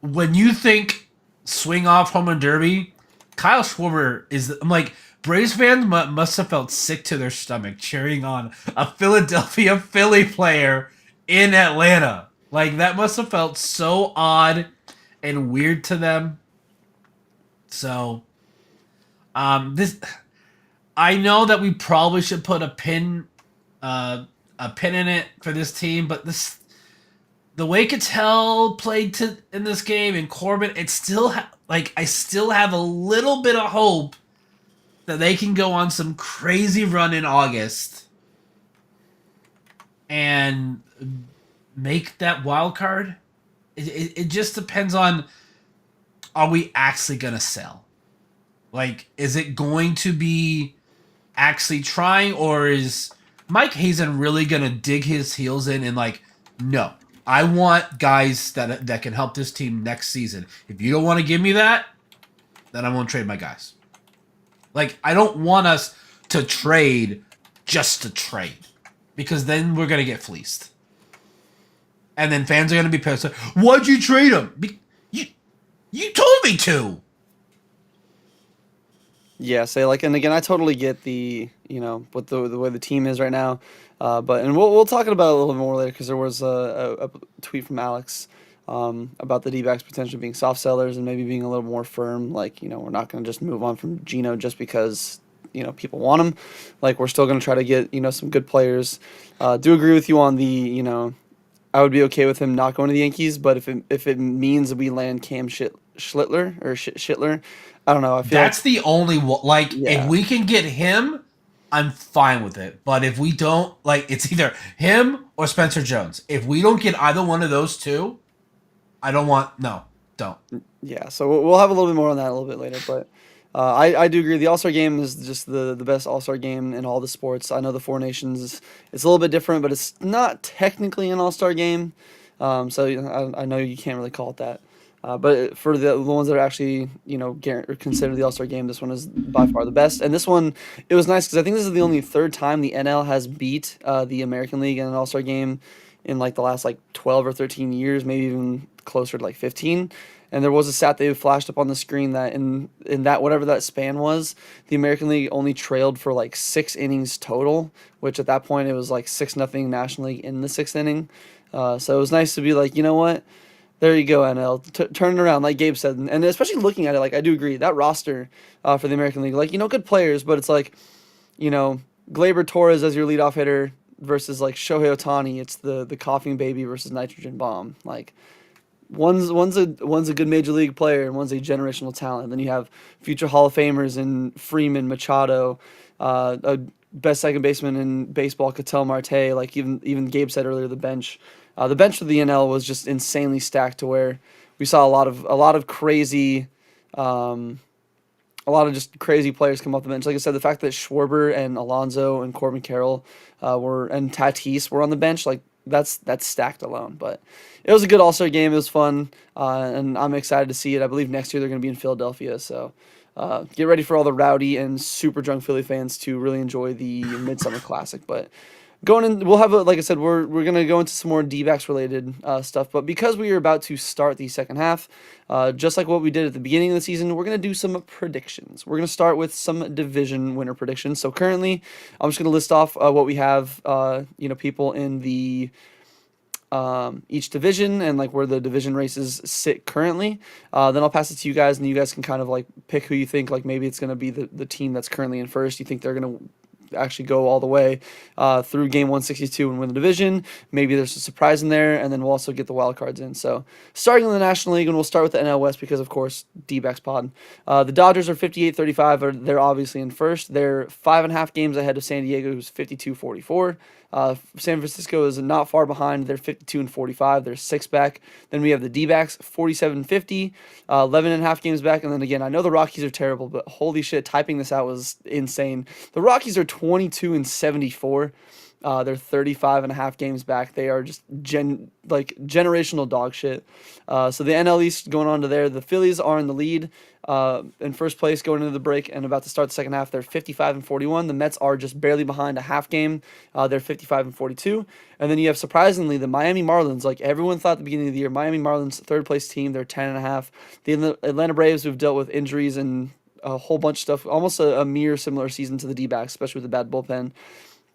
B: when you think swing off home run derby, Kyle Schwarber is. I'm like Braves fans must have felt sick to their stomach cheering on a Philadelphia Philly player in Atlanta. Like that must have felt so odd and weird to them. So, this I know that we probably should put a pin in it for this team, but the way Cattell played in this game and Corbin, it's still I still have a little bit of hope that they can go on some crazy run in August and make that wild card. It just depends on, are we actually gonna sell? Like, is it going to be actually trying, or is Mike Hazen really gonna dig his heels in and like, no, I want guys that can help this team next season. If you don't want to give me that, then I won't trade my guys. Like, I don't want us to trade just to trade, because then we're gonna get fleeced, and then fans are gonna be pissed. Why'd you trade him? You told me to.
A: Yeah, so like, and again, I totally get the, what the way the team is right now, but and we'll talk about it a little more later because there was a tweet from Alex about the D-backs potentially being soft sellers and maybe being a little more firm. Like, we're not going to just move on from Gino just because people want him. Like, we're still going to try to get some good players. Do agree with you on the I would be okay with him not going to the Yankees, but if it means we land Cam Schittler, I don't know. I feel
B: that's the only like
A: Yeah.
B: if we can get him, I'm fine with it. But if we don't, like, it's either him or Spencer Jones. If we don't get either one of those two, I don't want don't.
A: Yeah, so we'll have a little bit more on that a little bit later, but I do agree. The All-Star Game is just the best All-Star game in all the sports. I know the Four Nations it's a little bit different, but it's not technically an All-Star game. So I know you can't really call it that. But for the ones that are actually considered the All-Star game, this one is by far the best. And this one, it was nice because I think this is the only third time the NL has beat the American League in an All-Star game in like the last like 12 or 13 years, maybe even closer to like 15. And there was a stat they flashed up on the screen that in that whatever that span was, the American League only trailed for like 6 innings total, which at that point it was like 6-0 National League in the 6th inning. So it was nice to be like, you know what? There you go, NL. Turn it around, like Gabe said. And especially looking at it, like, I do agree. That roster for the American League, like, good players, but it's like, Gleyber Torres as your leadoff hitter versus, like, Shohei Ohtani. It's the coughing baby versus nitrogen bomb. Like, one's a good major league player and one's a generational talent. Then you have future Hall of Famers in Freeman, Machado, a best second baseman in baseball, Ketel Marte. Like, even Gabe said earlier, the bench. The bench for the NL was just insanely stacked to where we saw a lot of crazy, just crazy players come off the bench. Like I said, the fact that Schwarber and Alonso and Corbin Carroll and Tatis were on the bench, like that's stacked alone. But it was a good All-Star game. It was fun, and I'm excited to see it. I believe next year they're going to be in Philadelphia, so get ready for all the rowdy and super drunk Philly fans to really enjoy the Midsummer Classic. But going in, we'll have like I said, we're gonna go into some more D-backs related stuff. But because we are about to start the second half, just like what we did at the beginning of the season, we're gonna do some predictions. We're gonna start with some division winner predictions. So currently, I'm just gonna list off what we have. People in the each division and like where the division races sit currently. Then I'll pass it to you guys, and you guys can kind of like pick who you think. Like maybe it's gonna be the team that's currently in first. You think they're gonna actually go all the way through game 162 and win the division. Maybe there's a surprise in there, and then we'll also get the wild cards in. So starting in the National League, and we'll start with the NL West because, of course, D-backs pod. The Dodgers are 58-35. They're obviously in first. They're 5.5 games ahead of San Diego, who's 52-44. San Francisco is not far behind. They're 52-45. They're 6 back. Then we have the D-backs, 47-50, 11.5 games back. And then again, I know the Rockies are terrible, but holy shit, typing this out was insane. The Rockies are 22-74. They're 35.5 games back. They are just generational dog shit. So the NL East going on to there. The Phillies are in the lead, in first place going into the break and about to start the second half. They're 55-41. The Mets are just barely behind a half game. They're 55-42. And then you have, surprisingly, the Miami Marlins. Like everyone thought at the beginning of the year, Miami Marlins, third place team. They're 10.5. The Atlanta Braves, who've dealt with injuries and a whole bunch of stuff, almost a mere similar season to the D-backs, especially with the bad bullpen.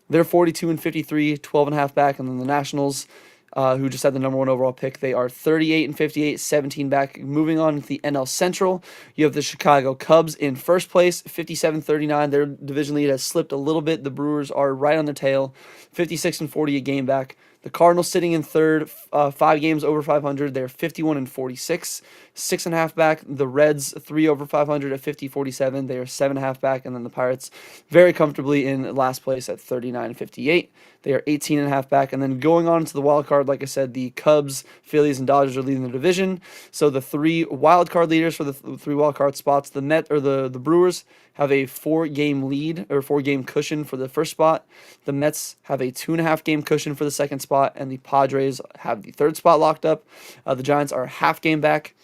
A: They're 42-53, 12.5 back, and then the Nationals, who just had the number 1 overall pick, they are 38-58, 17 back. Moving on to the NL Central, you have the Chicago Cubs in first place, 57-39. Their division lead has slipped a little bit. The Brewers are right on their tail, 56-40, a game back. The Cardinals sitting in third, 5 games over 500. They're 51-46, 6.5 back. The Reds 3 over 500 at 50-47. They are 7.5 back, and then the Pirates very comfortably in last place at 39-58. They are 18.5 back, and then going on to the wild card, like I said, the Cubs, Phillies, and Dodgers are leading the division. So the 3 wild card leaders for the 3 wild card spots, the Brewers have a 4-game lead or 4-game cushion for the first spot. The Mets have a 2.5 game cushion for the second spot, and the Padres have the third spot locked up. The Giants are a half game back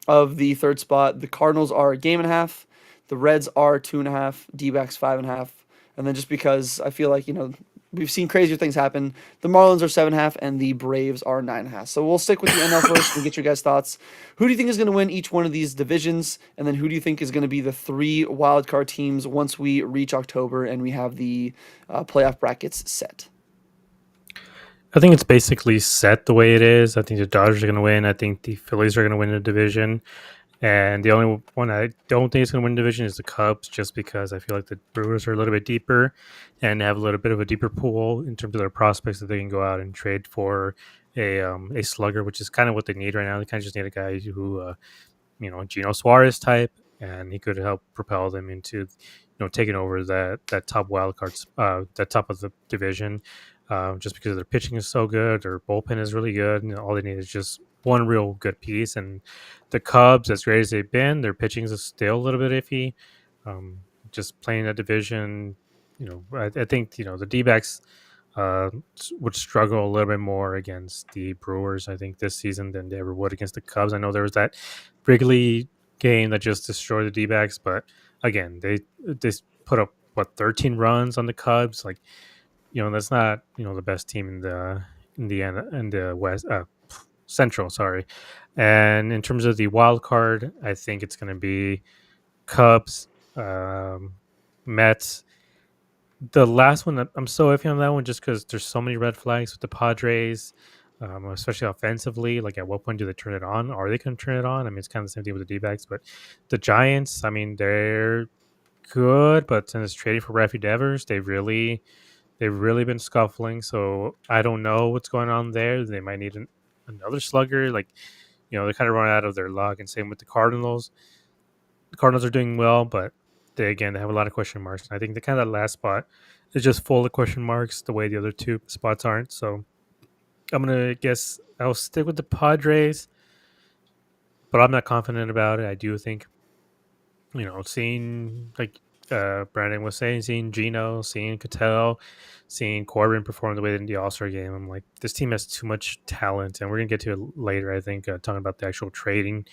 A: of the third spot. The Cardinals are a game and a half. The Reds are 2.5. D-backs 5.5. And then just because I feel like, we've seen crazier things happen, the Marlins are 7.5 and the Braves are 9.5. So we'll stick with the NL first and get your guys' thoughts. Who do you think is going to win each one of these divisions? And then who do you think is going to be the 3 wildcard teams once we reach October and we have the playoff brackets set?
C: I think it's basically set the way it is. I think the Dodgers are going to win. I think the Phillies are going to win the division. And the only one I don't think is going to win the division is the Cubs, just because I feel like the Brewers are a little bit deeper and have a little bit of a deeper pool in terms of their prospects that they can go out and trade for a slugger, which is kind of what they need right now. They kind of just need a guy who, Geno Suarez type, and he could help propel them into, taking over that top wild cards, that top of the division. Just because their pitching is so good, their bullpen is really good, and all they need is just one real good piece. And the Cubs, as great as they've been, their pitching is still a little bit iffy. Just playing that division, I think the D-backs would struggle a little bit more against the Brewers, I think, this season than they ever would against the Cubs. I know there was that Wrigley game that just destroyed the D-backs, but again, they put up 13 runs on the Cubs. Like, that's not the best team in the West Central. Sorry, and in terms of the wild card, I think it's going to be Cubs, Mets. The last one, I'm so iffy on that one, just because there's so many red flags with the Padres, especially offensively. Like, at what point do they turn it on? Are they going to turn it on? I mean, it's kind of the same thing with the D-backs, but the Giants, I mean, they're good, but since it's trading for Rafi Devers, they've really been scuffling. So I don't know what's going on there. They might need another slugger. Like, they're kind of running out of their luck. And same with the Cardinals. The Cardinals are doing well, but they have a lot of question marks. And I think the kind of last spot is just full of question marks the way the other 2 spots aren't. So I'm going to guess I'll stick with the Padres, but I'm not confident about it. I do think, seeing, like Brandon was saying, seeing Geno, seeing Cattell, seeing Corbin perform the way they did in the All-Star game, I'm like, this team has too much talent, and we're going to get to it later, I think, talking about the actual trading.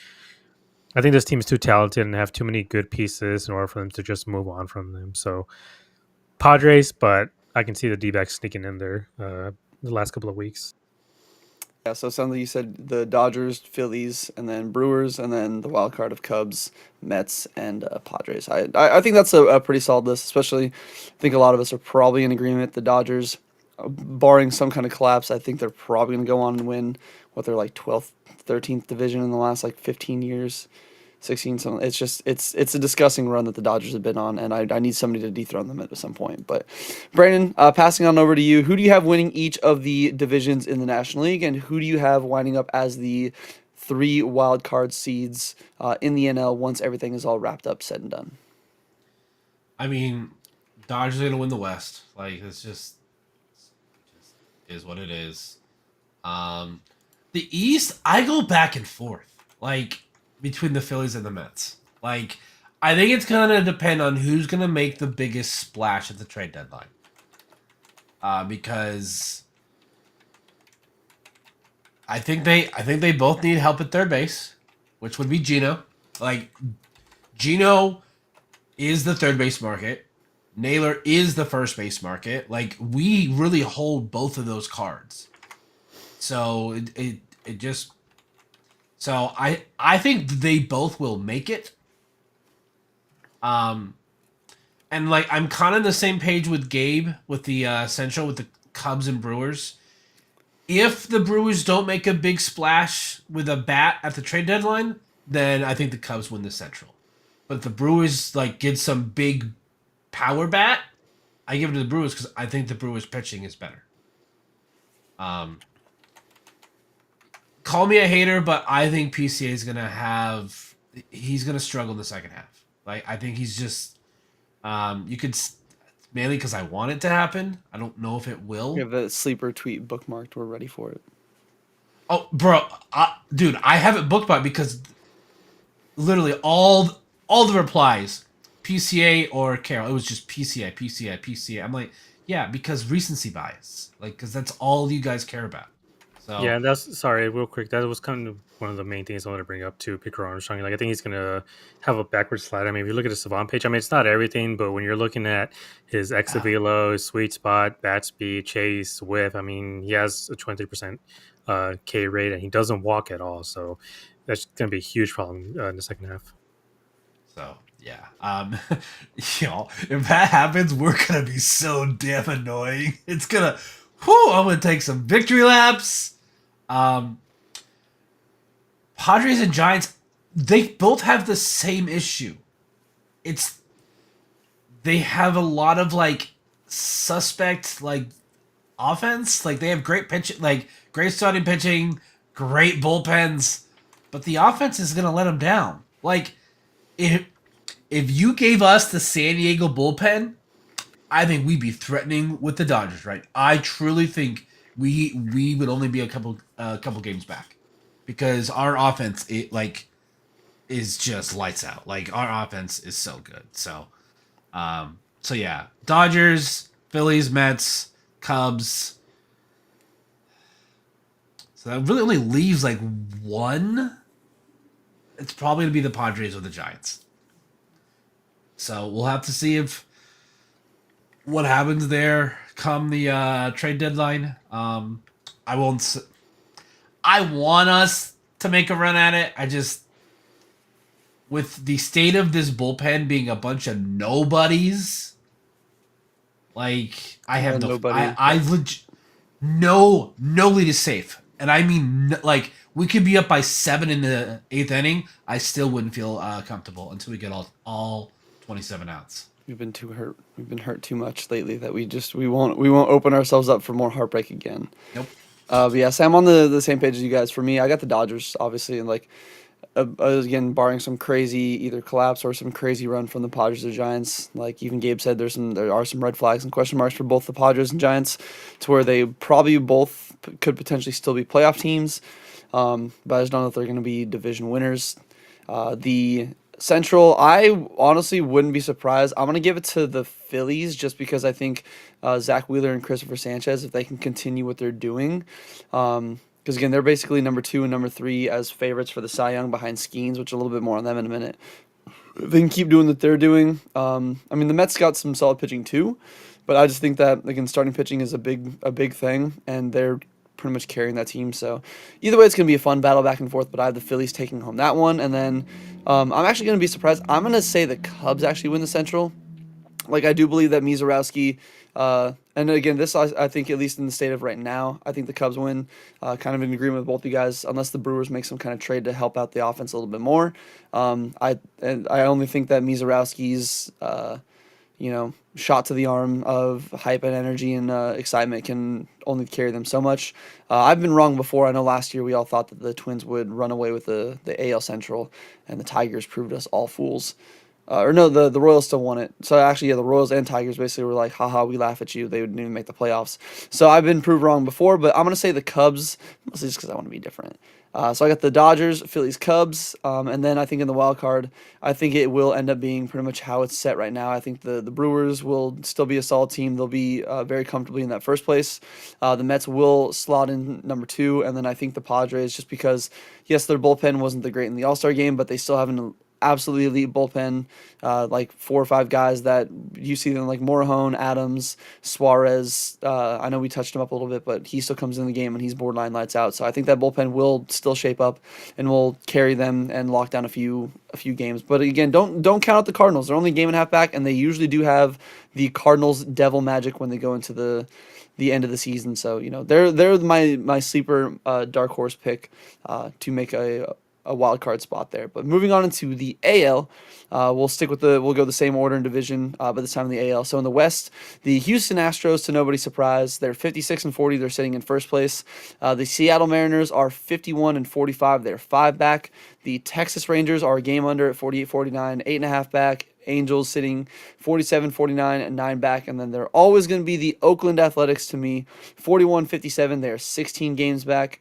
C: I think this team is too talented and have too many good pieces in order for them to just move on from them. So Padres, but I can see the D-backs sneaking in there the last couple of weeks.
A: Yeah, so it sounds like you said the Dodgers, Phillies, and then Brewers, and then the wild card of Cubs, Mets, and Padres. I think that's a pretty solid list, especially I think a lot of us are probably in agreement. The Dodgers, barring some kind of collapse, I think they're probably going to go on and win what they're like 12th, 13th division in the last like 15 years. 16 something. It's just it's a disgusting run that the Dodgers have been on, and I need somebody to dethrone them at some point. But Brandon, passing on over to you, who do you have winning each of the divisions in the National League, and who do you have winding up as the 3 wild card seeds in the NL once everything is all wrapped up, said and done?
B: I mean, Dodgers are gonna win the West. Like, it's just is what it is. The East, I go back and forth. Like, between the Phillies and the Mets. Like, I think it's going to depend on who's going to make the biggest splash at the trade deadline. because I think they both need help at third base, which would be Gino. Like Gino is the third base market. Naylor is the first base market. Like we really hold both of those cards. So it just so I think they both will make it. And like I'm kind of the same page with Gabe with the Central with the Cubs and Brewers. If the Brewers don't make a big splash with a bat at the trade deadline, then I think the Cubs win the Central. But if the Brewers like get some big power bat, I give it to the Brewers because I think the Brewers pitching is better. Call me a hater, but I think PCA is he's gonna struggle in the second half. Like I think he's just you could mainly because I want it to happen. I don't know if it will.
A: We have the sleeper tweet bookmarked. We're ready for it.
B: Oh, bro, dude, I have it bookmarked because literally all the replies, PCA or Carol, it was just PCA, PCA, PCA. I'm like, yeah, because recency bias, like, because that's all you guys care about. So
C: Yeah, that's sorry, real quick. That was kind of one of the main things I wanted to bring up to Picker Armstrong. Like, I think he's gonna have a backward slide. I mean, if you look at his Savant page, I mean, it's not everything, but when you're looking at his exit velo, his sweet spot, bat speed, chase, whiff, I mean, he has a 20% K rate, and he doesn't walk at all. So that's gonna be a huge problem in the second half.
B: So yeah, y'all, if that happens, we're gonna be so damn annoying. It's gonna, I'm gonna take some victory laps. Padres and Giants, they both have the same issue. They have a lot of like suspect like offense. Like they have great pitching, like great starting pitching, great bullpens, but the offense is gonna let them down. Like if you gave us the San Diego bullpen, I think we'd be threatening with the Dodgers, right? I truly think we would only be a couple games back because our offense is just lights out. Like our offense is so good. So yeah, Dodgers, Phillies, Mets, Cubs. So that really only leaves like one. It's probably gonna be the Padres or the Giants. So we'll have to see if what happens there come the trade deadline. I want us to make a run at it. I just, with the state of this bullpen being a bunch of nobodies, like I have no lead is safe, and I mean like we could be up by 7 in the 8th inning. I still wouldn't feel comfortable until we get all 27 outs.
A: We've been too hurt. We've been hurt too much lately that we won't open ourselves up for more heartbreak again.
B: Nope.
A: But yeah, Sam, on the same page as you guys. For me, I got the Dodgers, obviously, and like again, barring some crazy either collapse or some crazy run from the Padres or Giants. Like even Gabe said, there are some red flags and question marks for both the Padres and Giants, to where they probably both could potentially still be playoff teams. But I just don't know if they're going to be division winners. The Central, I honestly wouldn't be surprised. I'm going to give it to the Phillies just because I think Zach Wheeler and Christopher Sanchez, if they can continue what they're doing, because again, they're basically number 2 and number 3 as favorites for the Cy Young behind Skeens, which a little bit more on them in a minute. If they can keep doing what they're doing. I mean, the Mets got some solid pitching too, but I just think that, again, starting pitching is a big thing, and they're pretty much carrying that team. So either way, it's going to be a fun battle back and forth, but I have the Phillies taking home that one. And then I'm actually going to be surprised. I'm going to say the Cubs actually win the Central. Like, I do believe that Mizorowski, and again, this I think, at least in the state of right now, I think the Cubs win. Kind of in agreement with both you guys, unless the Brewers make some kind of trade to help out the offense a little bit more. I only think that Mizorowski's shot to the arm of hype and energy and excitement can only carry them so much. I've been wrong before. I know last year we all thought that the Twins would run away with the AL Central, and the Tigers proved us all fools. Or no, the Royals still won it. So actually, yeah, the Royals and Tigers basically were like, haha, we laugh at you. They wouldn't even make the playoffs. So I've been proved wrong before, but I'm gonna say the Cubs, mostly just because I want to be different. So I got the Dodgers, Phillies, Cubs, and then I think in the wild card, I think it will end up being pretty much how it's set right now. I think the Brewers will still be a solid team. They'll be very comfortably in that first place. The Mets will slot in number two, and then I think the Padres, just because yes, their bullpen wasn't the great in the All Star game, but they still have an absolutely elite bullpen, like 4 or 5 guys that you see them like Morahone, Adams, Suarez. I know we touched him up a little bit, but he still comes in the game and he's borderline lights out. So I think that bullpen will still shape up and will carry them and lock down a few games. But again, don't count out the Cardinals. They're only a game and a half back, and they usually do have the Cardinals devil magic when they go into the end of the season. So they're my sleeper dark horse pick to make a wild card spot there. But moving on into the AL, we'll go the same order in division, but this time in the AL. So in the West, the Houston Astros, to nobody's surprise, they're 56-40. They're sitting in first place. The Seattle Mariners are 51-45. They're 5 back. The Texas Rangers are a game under at 48-49, 8.5 back. Angels sitting 47-49 and 9 back. And then they're always going to be the Oakland Athletics to me, 41-57. They're 16 games back.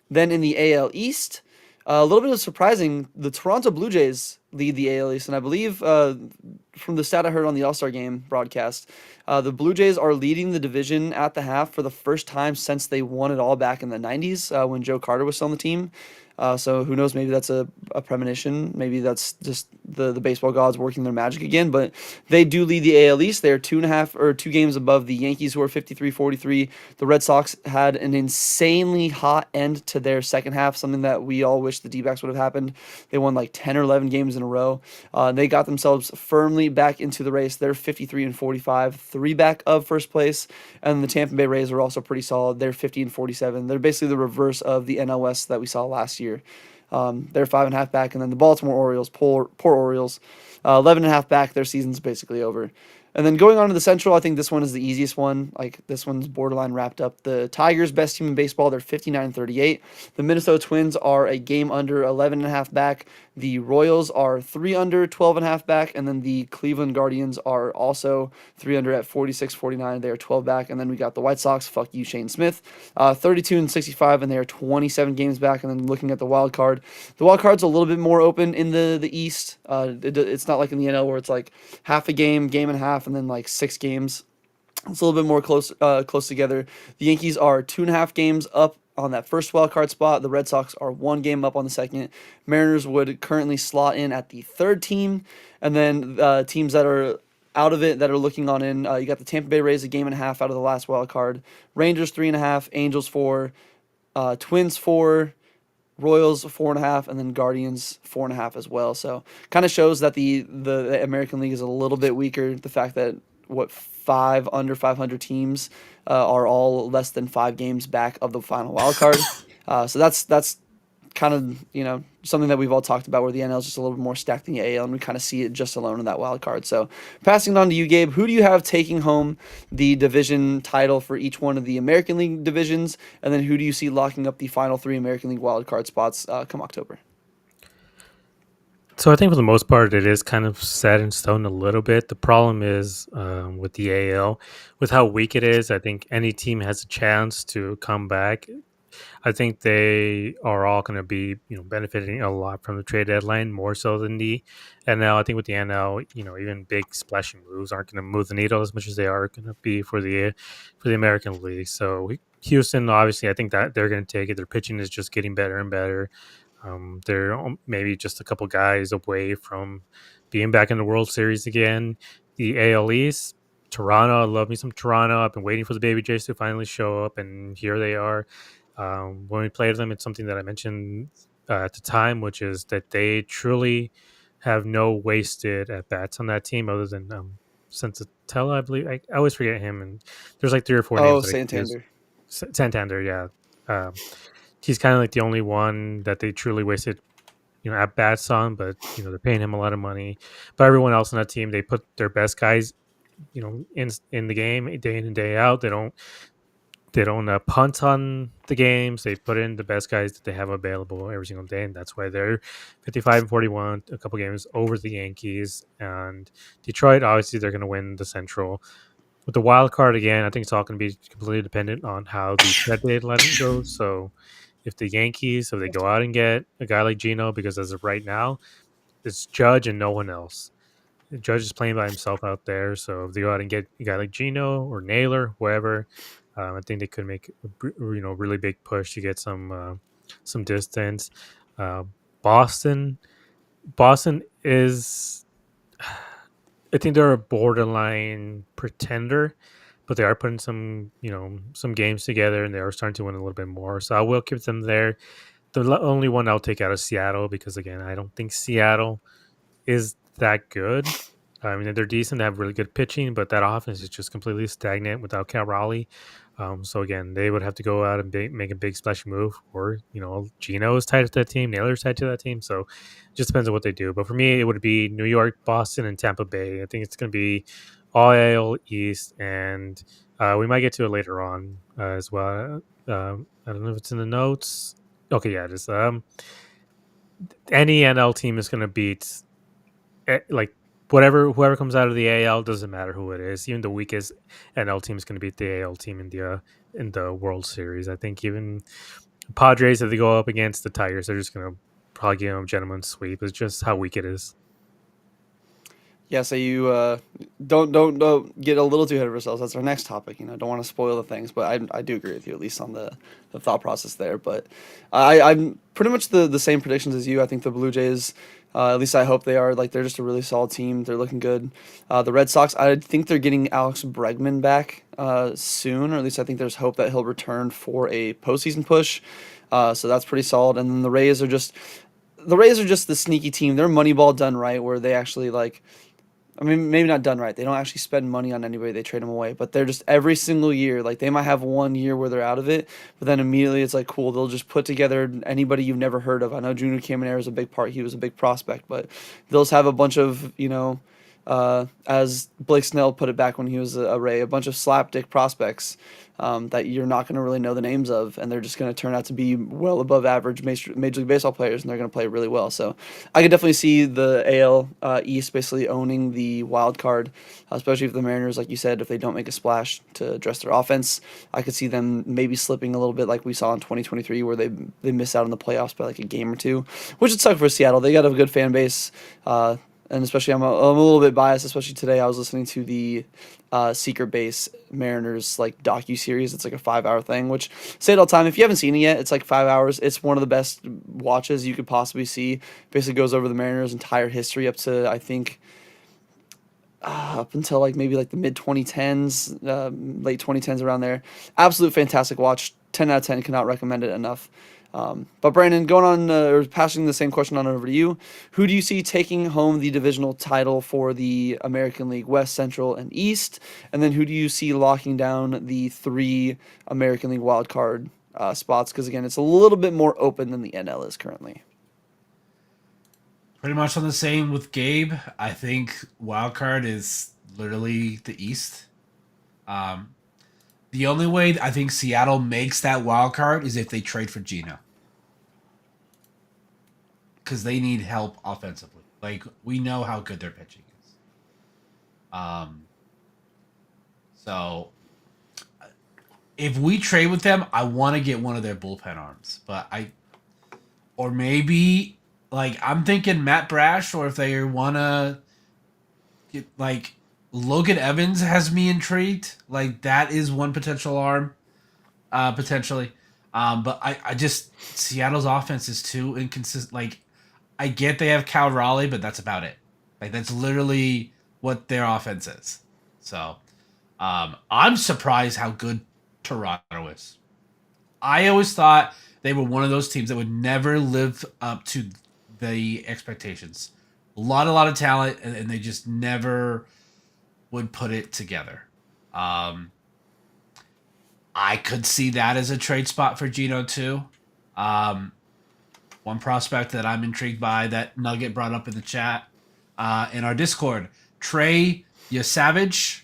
A: Then in the AL East, a little bit of surprising, the Toronto Blue Jays lead the AL East, and I believe from the stat I heard on the All-Star Game broadcast, the Blue Jays are leading the division at the half for the first time since they won it all back in the 90s when Joe Carter was still on the team. So who knows? Maybe that's a premonition. Maybe that's just the baseball gods working their magic again. But they do lead the AL East. They are 2 games above the Yankees, who are 53-43. The Red Sox had an insanely hot end to their second half, something that we all wish the DBacks would have happened. They won like 10 or 11 games in a row. They got themselves firmly back into the race. They're 53-45, 3 back of first place. And the Tampa Bay Rays are also pretty solid. They're 50-47. They're basically the reverse of the NL West that we saw last year. They're 5.5 back, and then the Baltimore Orioles, poor Orioles, 11.5 back. Their season's basically over. And then going on to the Central, I think this one is the easiest one. Like, this one's borderline wrapped up. The Tigers, best team in baseball, they're 59-38. The Minnesota Twins are a game under, 11.5 back. The Royals are 3 under, 12.5 back. And then the Cleveland Guardians are also 3 under at 46-49. They are 12 back. And then we got the White Sox, fuck you, Shane Smith, 32-65, and they are 27 games back. And then looking at the wild card, the wild card's a little bit more open in the East. It's not like in the NL where it's like half a game, game and a half, and then like 6 games. It's a little bit more close together. The Yankees are 2.5 games up on that first wild card spot. The Red Sox are 1 game up on the second. Mariners would currently slot in at the third team, and then teams that are out of it that are looking on in. You got the Tampa Bay Rays a game and a half out of the last wild card. Rangers 3.5, Angels 4, Twins 4. Royals 4.5, and then Guardians 4.5 as well. So kind of shows that the American League is a little bit weaker. The fact that 5 under 500 teams are all less than 5 games back of the final wild card. So that's kind of something that we've all talked about, where the NL is just a little bit more stacked than the AL, and we kind of see it just alone in that wild card. So passing it on to you, Gabe, who do you have taking home the division title for each one of the American League divisions, and then who do you see locking up the final 3 American League wild card spots come October?
C: So I think for the most part, it is kind of set in stone a little bit. The problem is with the AL, with how weak it is. I think any team has a chance to come back. I think they are all going to be, benefiting a lot from the trade deadline, more so than the NL. I think with the NL, even big splashing moves aren't going to move the needle as much as they are going to be for the American League. So Houston, obviously, I think that they're going to take it. Their pitching is just getting better and better. They're maybe just a couple guys away from being back in the World Series again. The AL East, Toronto, I love me some Toronto. I've been waiting for the Baby Jays to finally show up, and here they are. When we played them, it's something that I mentioned at the time, which is that they truly have no wasted at bats on that team, other than Sensatella, I believe. I always forget him, and there's like 3 or 4
A: Oh,
C: names that I could use.
A: Santander.
C: Santander, yeah. He's kind of like the only one that they truly wasted, at bats on. But they're paying him a lot of money. But everyone else on that team, they put their best guys, in the game day in and day out. They don't They don't punt on the games. They put in the best guys that they have available every single day, and that's why they're 55-41, a couple games over the Yankees. And Detroit, obviously, they're going to win the Central. With the wild card again, I think it's all going to be completely dependent on how the trade deadline goes. So, if the Yankees, if they go out and get a guy like Gino, because as of right now, it's Judge and no one else. Judge is playing by himself out there, so if they go out and get a guy like Gino or Naylor, whoever, I think they could make really big push to get some distance. Uh, Boston, Boston is, I think they're a borderline pretender, but they are putting some games together and they are starting to win a little bit more. So I will keep them there. The only one I'll take out of Seattle because again, I don't think Seattle is that good. I mean, they're decent. They have really good pitching, but that offense is just completely stagnant without Cal Raleigh. So again, they would have to go out and make a big splash move, or Gino is tied to that team, Naylor's tied to that team. So it just depends on what they do. But for me, it would be New York, Boston, and Tampa Bay. I think it's going to be all AL East, and we might get to it later on as well. I don't know if it's in the notes. Okay, yeah, it is. Any NL team is going to beat like whoever comes out of the AL, doesn't matter who it is. Even the weakest NL team is going to beat the AL team in the World Series. I think even Padres, if they go up against the Tigers, they're just going to probably give them a gentleman's sweep. It's just how weak it is.
A: Yeah, so you don't get a little too ahead of ourselves. That's our next topic. Don't want to spoil the things, but I do agree with you at least on the thought process there. But I'm pretty much the same predictions as you. I think the Blue Jays, at least I hope they are. Like they're just a really solid team. They're looking good. The Red Sox, I think they're getting Alex Bregman back soon, or at least I think there's hope that he'll return for a postseason push. So that's pretty solid. And then the Rays are just the sneaky team. They're Moneyball done right, where they actually like. I mean, maybe not done right. They don't actually spend money on anybody. They trade them away. But they're just every single year. Like they might have 1 year where they're out of it, but then immediately it's like cool. They'll just put together anybody you've never heard of. I know Junior Caminero is a big part. He was a big prospect, but they'll just have a bunch of as Blake Snell put it back when he was a Ray, a bunch of slapdick prospects that you're not going to really know the names of, and they're just going to turn out to be well above average Major League Baseball players, and they're going to play really well. So I could definitely see the AL East basically owning the wild card, especially if the Mariners, like you said, if they don't make a splash to address their offense. I could see them maybe slipping a little bit like we saw in 2023 where they missed out on the playoffs by like a game or two, which would suck for Seattle. They got a good fan base. And especially, I'm a little bit biased. Especially today, I was listening to the Secret Base Mariners like docu-series. It's like a 5-hour thing. Which say it all the time. If you haven't seen it yet, it's like 5 hours. It's one of the best watches you could possibly see. Basically, goes over the Mariners' entire history up to I think up until like maybe like the mid 2010s, late 2010s around there. Absolute fantastic watch. 10 out of 10. Cannot recommend it enough. But Brandon, going on or passing the same question on over to you, who do you see taking home the divisional title for the American League West, Central, and East? And then who do you see locking down the 3 American League wildcard spots? Because again, it's a little bit more open than the NL is currently.
B: Pretty much on the same with Gabe. I think wild card is literally the East. Um, the only way I think Seattle makes that wild card is if they trade for Gino, because they need help offensively. Like we know how good their pitching is. Um, so if we trade with them, I want to get one of their bullpen arms, or maybe like I'm thinking Matt Brash, or if they want to get like Logan Evans has me intrigued. Like that is one potential arm, potentially. But I just Seattle's offense is too inconsistent. Like I get they have Cal Raleigh, but that's about it. Like that's literally what their offense is. So I'm surprised how good Toronto is. I always thought they were one of those teams that would never live up to the expectations. A lot of talent, and they just never would put it together. I could see that as a trade spot for Gino too. One prospect that I'm intrigued by that Nugget brought up in the chat in our Discord, Trey Yosavage.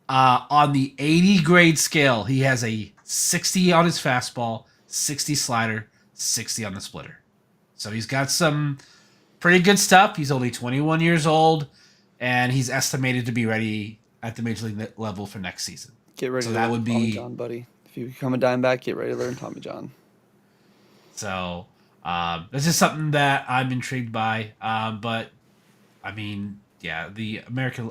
B: On the 80 grade scale, he has a 60 on his fastball, 60 slider, 60 on the splitter. So he's got some pretty good stuff. He's only 21 years old, and he's estimated to be ready at the major league level for next season.
A: Get ready
B: So
A: to
B: that
A: learn
B: would
A: Tommy
B: be
A: John, buddy. If you become a Diamondback, get ready to learn Tommy John.
B: so. This is something that I'm intrigued by. But I mean, yeah, the American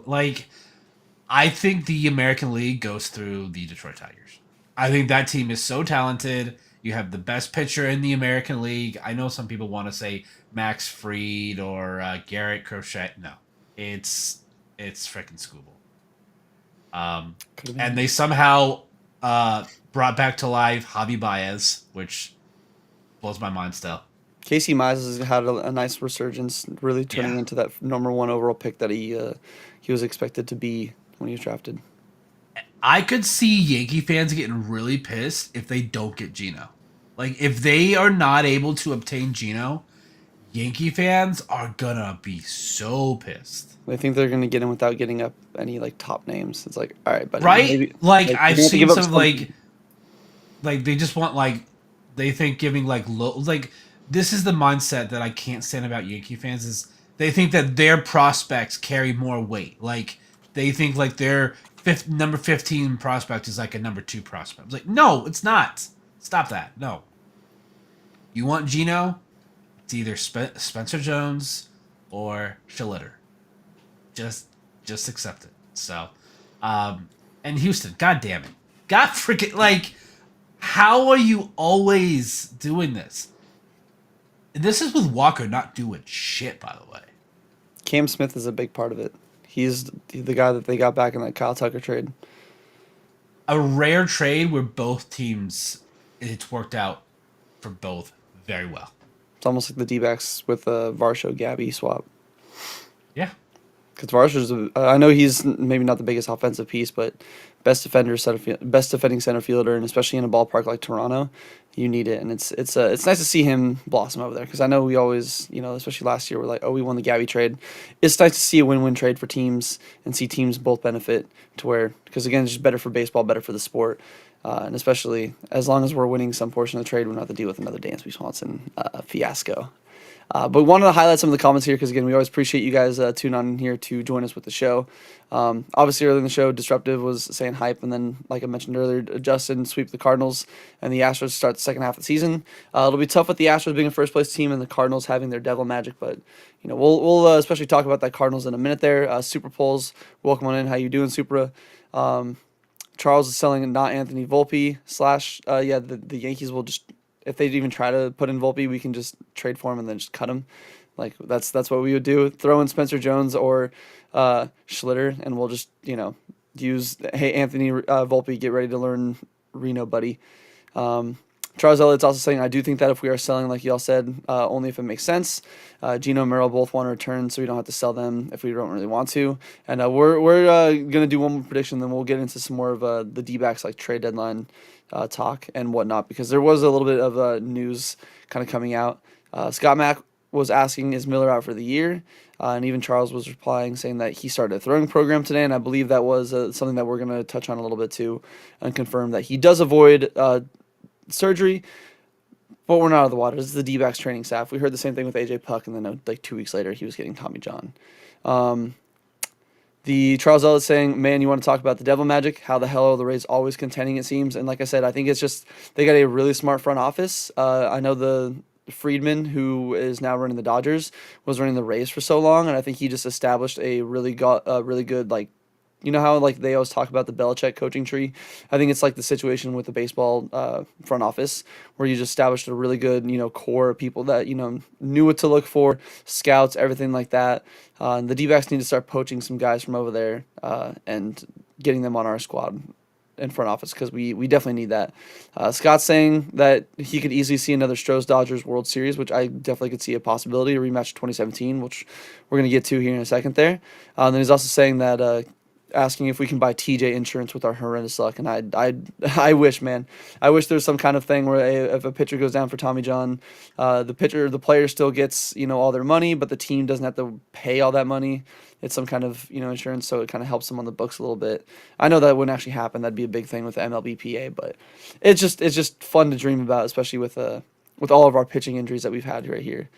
B: I think the American League goes through the Detroit Tigers. I think that team is so talented. You have the best pitcher in the American League. I know some people want to say Max Fried or Garrett Crochet. No, it's freaking Scooble. And they somehow brought back to life Javi Baez, which blows my mind still.
A: Casey Mize has had a nice resurgence, really turning into that number 1 overall pick that he was expected to be when he was drafted.
B: I could see Yankee fans getting really pissed if they don't get Geno. Like, if they are not able to obtain Geno, Yankee fans are gonna be so pissed.
A: They think they're gonna get him without getting up any like top names. It's like, all right, buddy,
B: Right?
A: maybe,
B: Like,
A: you're
B: I've
A: gonna have to
B: seen
A: give up
B: some
A: something.
B: like they just want they think giving low this is the mindset that I can't stand about Yankee fans is they think that their prospects carry more weight. Like they think like their number 15 prospect is like a number 2 prospect. It's like, no, it's not. Stop that. No. You want Geno? It's either Spencer Jones or Schlitter. Just accept it. So, and Houston, god damn it. God freaking how are you always doing this? And this is with Walker not doing shit, by the way.
A: Cam Smith is a big part of it. He's the guy that they got back in that Kyle Tucker trade.
B: A rare trade where both teams, it's worked out for both very well.
A: It's almost like the D-backs with the Varsho Gabby swap.
B: Yeah.
A: Because Varsho's, I know he's maybe not the biggest offensive piece, but best defending center fielder, and especially in a ballpark like Toronto, you need it. And it's nice to see him blossom over there. Because I know we always, especially last year, we're like, oh, we won the Gabby trade. It's nice to see a win-win trade for teams and see teams both benefit to where, because again, it's just better for baseball, better for the sport. And especially as long as we're winning some portion of the trade, we don't have to deal with another Dansby Swanson fiasco. But wanted to highlight some of the comments here because, again, we always appreciate you guys tuning on here to join us with the show. Obviously, early in the show, Disruptive was saying hype, and then, like I mentioned earlier, Justin sweep the Cardinals, and the Astros start the second half of the season. It'll be tough with the Astros being a first-place team and the Cardinals having their devil magic, but we'll especially talk about that Cardinals in a minute there. Super Polls, welcome on in. How you doing, Supra? Charles is selling not Anthony Volpe / the Yankees will just, if they even try to put in Volpe, we can just trade for him and then just cut him. Like that's what we would do. Throw in Spencer Jones or Schlitter, and we'll just use Anthony Volpe, get ready to learn Reno, buddy. Charles Elliott's also saying, I do think that if we are selling, like y'all said, only if it makes sense. Gino and Merrill both want to return, so we don't have to sell them if we don't really want to. And we're going to do one more prediction, then we'll get into some more of the D-backs like trade deadline talk and whatnot, because there was a little bit of news kind of coming out. Scott Mack was asking, is Miller out for the year? And even Charles was replying, saying that he started a throwing program today, and I believe that was something that we're going to touch on a little bit too, and confirm that he does avoid surgery, but we're not out of the water. This is the D-backs training staff. We heard the same thing with AJ Puck, and then like 2 weeks later, he was getting Tommy John. The Charles Ellis saying, man, you want to talk about the devil magic? How the hell are the Rays always contending, it seems? And like I said, I think it's just they got a really smart front office. I know the Friedman, who is now running the Dodgers, was running the Rays for so long, and I think he just established a really good, like, you know how like they always talk about the Belichick coaching tree? I think it's like the situation with the baseball front office, where you just established a really good core of people that knew what to look for, scouts, everything like that. And the D-backs need to start poaching some guys from over there and getting them on our squad in front office, because we definitely need that. Scott's saying that he could easily see another Stros Dodgers World Series, which I definitely could see a possibility, a rematch 2017, which we're going to get to here in a second there. And then he's also saying that asking if we can buy TJ insurance with our horrendous luck, and I wish, man, I wish there's some kind of thing where if a pitcher goes down for Tommy John, the player still gets all their money, but the team doesn't have to pay all that money. It's some kind of insurance, so it kind of helps them on the books a little bit. I know that wouldn't actually happen. That'd be a big thing with the MLBPA, but it's just fun to dream about, especially with all of our pitching injuries that we've had right here.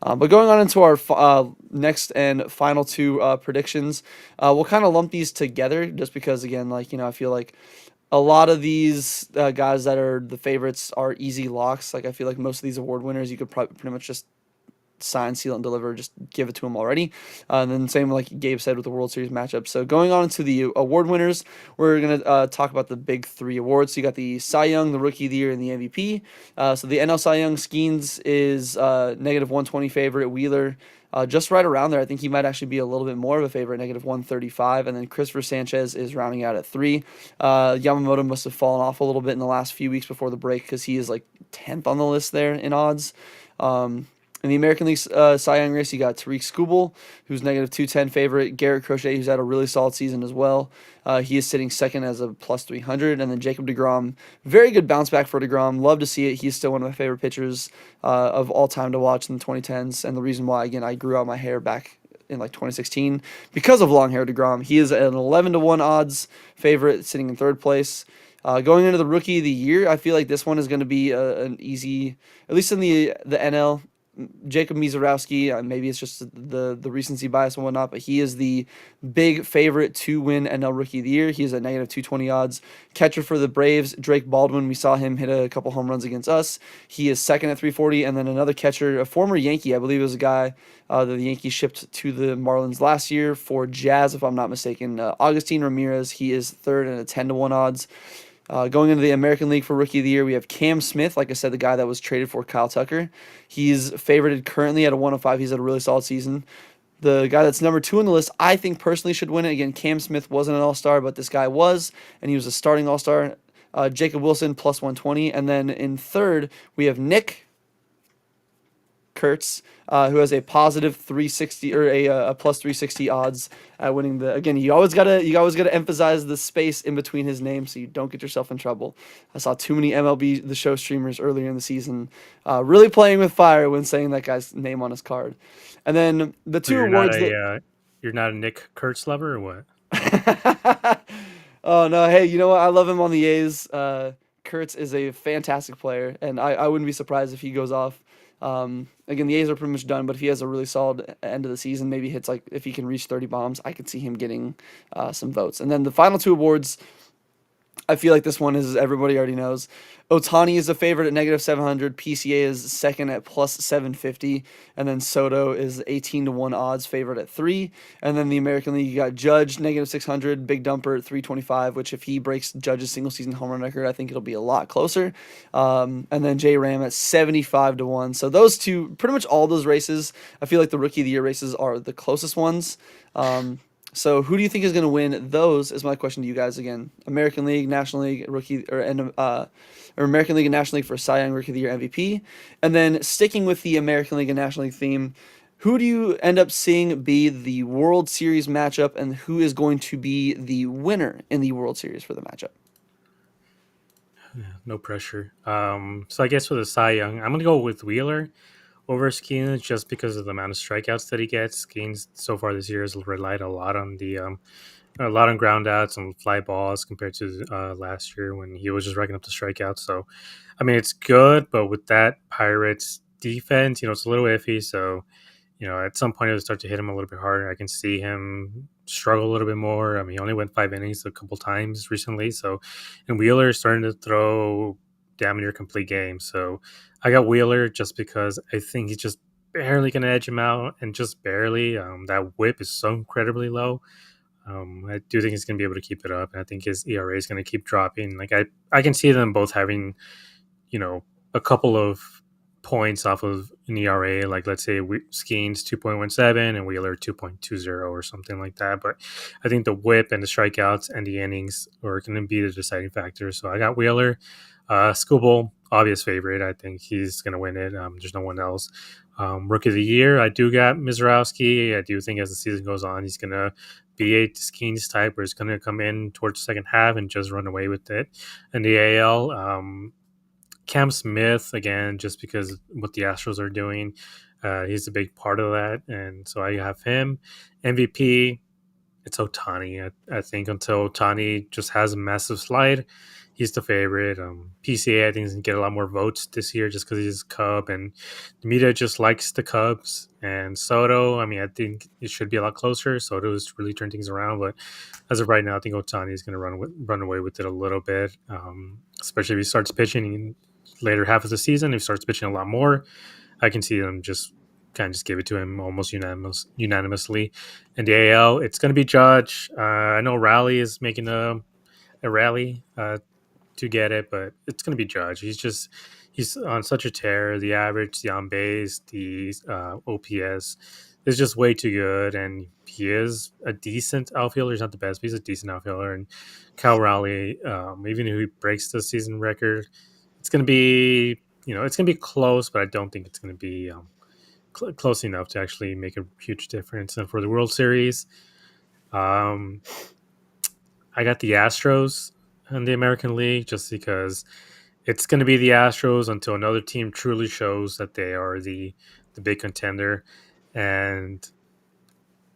A: But going on into our next and final two predictions, we'll kind of lump these together just because, again, I feel like a lot of these guys that are the favorites are easy locks. Like, I feel like most of these award winners, you could pretty much just sign, seal, and deliver, just give it to them already. And then same like Gabe said with the World Series matchup. So going on to the award winners, we're going to talk about the big three awards. So you got the Cy Young, the Rookie of the Year, and the MVP. So the NL Cy Young, Skeens is negative 120 favorite. Wheeler just right around there. I think he might actually be a little bit more of a favorite, negative 135. And then Christopher Sanchez is rounding out at 3. Yamamoto must have fallen off a little bit in the last few weeks before the break because he is like 10th on the list there in odds. In the American League Cy Young race, you got Tariq Skubal, who's negative 210 favorite. Garrett Crochet, who's had a really solid season as well. He is sitting second as a plus 300. And then Jacob deGrom, very good bounce back for deGrom. Love to see it. He's still one of my favorite pitchers of all time to watch in the 2010s. And the reason why, again, I grew out my hair back in like 2016 because of long hair deGrom. He is an 11-1 odds favorite, sitting in third place. Going into the Rookie of the Year, I feel like this one is going to be an easy, at least in the NL. Jacob Mizorowski, maybe it's just the recency bias and whatnot, but he is the big favorite to win NL Rookie of the Year. He is at negative 220 odds. Catcher for the Braves, Drake Baldwin. We saw him hit a couple home runs against us. He is second at 340, and then another catcher, a former Yankee, I believe it was a guy that the Yankees shipped to the Marlins last year for Jazz, if I'm not mistaken. Augustine Ramirez, he is third at a 10-1 odds. Going into the American League for Rookie of the Year, we have Cam Smith, like I said, the guy that was traded for Kyle Tucker. He's favorited currently at a 105. He's had a really solid season. The guy that's number 2 on the list, I think personally should win it. Again, Cam Smith wasn't an all-star, but this guy was, and he was a starting all-star. Jacob Wilson, plus 120. And then in third, we have Nick Kurtz, who has a positive 360 or a plus 360 odds at winning the. Again, you always gotta emphasize the space in between his name so you don't get yourself in trouble. I saw too many MLB The Show streamers earlier in the season really playing with fire when saying that guy's name on his card. And then the two awards
C: you're not a Nick Kurtz lover or what?
A: Oh no, hey, you know what? I love him on the A's. Kurtz is a fantastic player, and I wouldn't be surprised if he goes off. Again, the A's are pretty much done, but if he has a really solid end of the season, maybe hits like if he can reach 30 bombs, I could see him getting some votes. And then the final two awards, I feel like this one is everybody already knows. Ohtani is a favorite at negative 700. PCA is second at plus 750. And then Soto is 18-1 odds favorite at 3. And then the American League, you got Judge, negative 600. Big Dumper at 325, which if he breaks Judge's single season home run record, I think it'll be a lot closer. And then J Ram at 75-1. So those two, pretty much all those races, I feel like the Rookie of the Year races are the closest ones. So who do you think is going to win those is my question to you guys again. American League, National League, Rookie, or American League and National League for Cy Young Rookie of the Year MVP. And then sticking with the American League and National League theme, who do you end up seeing be the World Series matchup, and who is going to be the winner in the World Series for the matchup?
C: Yeah, no pressure. So I guess with the Cy Young, I'm going to go with Wheeler over Skeens just because of the amount of strikeouts that he gets. Skeens so far this year has relied a lot on a lot on ground outs and fly balls compared to last year when he was just racking up the strikeouts. So, I mean, it's good, but with that Pirates defense, it's a little iffy. So, at some point it'll start to hit him a little bit harder. I can see him struggle a little bit more. I mean, he only went 5 innings a couple times recently. So, and Wheeler is starting to throw damn near complete games. So I got Wheeler just because I think he's just barely going to edge him out, and just barely. That whip is so incredibly low. I do think he's going to be able to keep it up, and I think his ERA is going to keep dropping. Like I can see them both having, a couple of points off of an ERA, like let's say Skeens 2.17 and Wheeler 2.20 or something like that. But I think the whip and the strikeouts and the innings are going to be the deciding factor. So I got Wheeler. Skubal, obvious favorite. I think he's going to win it. There's no one else. Rookie of the Year, I do got Mizorowski. I do think as the season goes on, he's going to V8 Skeens type where it's going to come in towards the second half and just run away with it. And the AL, Cam Smith, again, just because what the Astros are doing, he's a big part of that. And so I have him. MVP, it's Otani. I think until Otani just has a massive slide, he's the favorite. PCA, I think, is going to get a lot more votes this year just because he's a Cub, and the media just likes the Cubs. And Soto, I mean, I think it should be a lot closer. Soto's really turned things around, but as of right now, I think Otani is going to run away with it a little bit, especially if he starts pitching in later half of the season. If he starts pitching a lot more, I can see them just kind of just give it to him almost unanimously. In the AL, it's going to be Judge. I know Raleigh is making a rally to get it, but it's going to be Judge. He's on such a tear. The average, the on base, the OPS is just way too good, and he is a decent outfielder. He's not the best, but he's a decent outfielder. And Cal Raleigh, even if he breaks the season record, it's going to be it's going to be close, but I don't think it's going to be close enough to actually make a huge difference. And for the World Series, I got the Astros in the American League just because it's going to be the Astros until another team truly shows that they are the big contender. And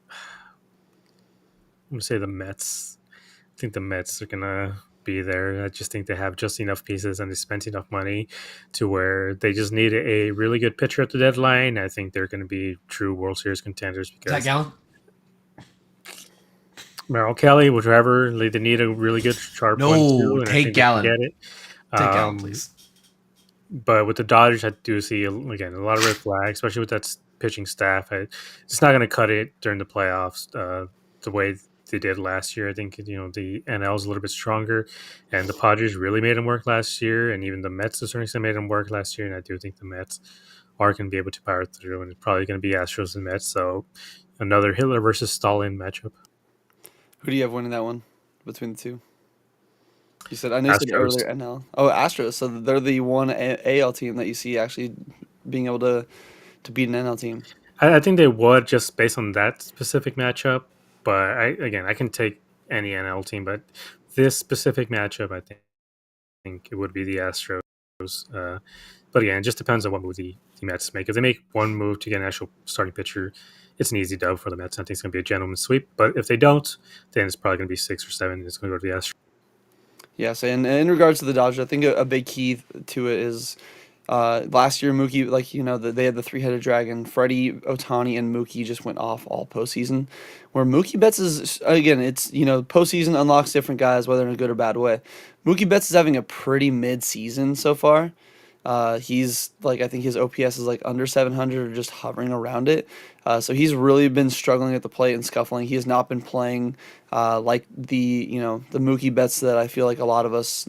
C: I'm going to say the Mets. I think the Mets are going to be there. I just think they have just enough pieces and they spent enough money to where they just need a really good pitcher at the deadline. I think they're going to be true World Series contenders because
B: Zach Gallen?
C: Merrill Kelly, whichever, they need a really good sharp one too. And I
B: take
C: think
B: Gallen.
C: They can get it.
B: Take Gallen, please.
C: But with the Dodgers, I do see again a lot of red flags, especially with that pitching staff. It's not going to cut it during the playoffs the way they did last year. I think the NL is a little bit stronger, and the Padres really made them work last year, and even the Mets to a certain extent made them work last year. And I do think the Mets are going to be able to power through, and it's probably going to be Astros and Mets. So another Hitler versus Stalin matchup.
A: Who do you have winning that one between the two? You said I know you said earlier NL. Oh, Astros. So they're the one AL team that you see actually being able to beat an NL team.
C: I think they would just based on that specific matchup. But I can take any NL team, but this specific matchup, I think it would be the Astros. But again, it just depends on what move the Mets make. If they make one move to get an actual starting pitcher, it's an easy dub for the Mets. I think it's going to be a gentleman's sweep. But if they don't, then it's probably going to be 6 or 7. It's going to go to the Astros.
A: Yeah, so in regards to the Dodgers, I think a big key to it is last year Mookie, they had the three-headed dragon. Freddie, Otani, and Mookie just went off all postseason. Where Mookie Betts is, again, it's, postseason unlocks different guys, whether in a good or bad way. Mookie Betts is having a pretty mid-season so far. He's I think his OPS is under 700 or just hovering around it. So he's really been struggling at the plate and scuffling. He has not been playing like the Mookie Betts that I feel like a lot of us,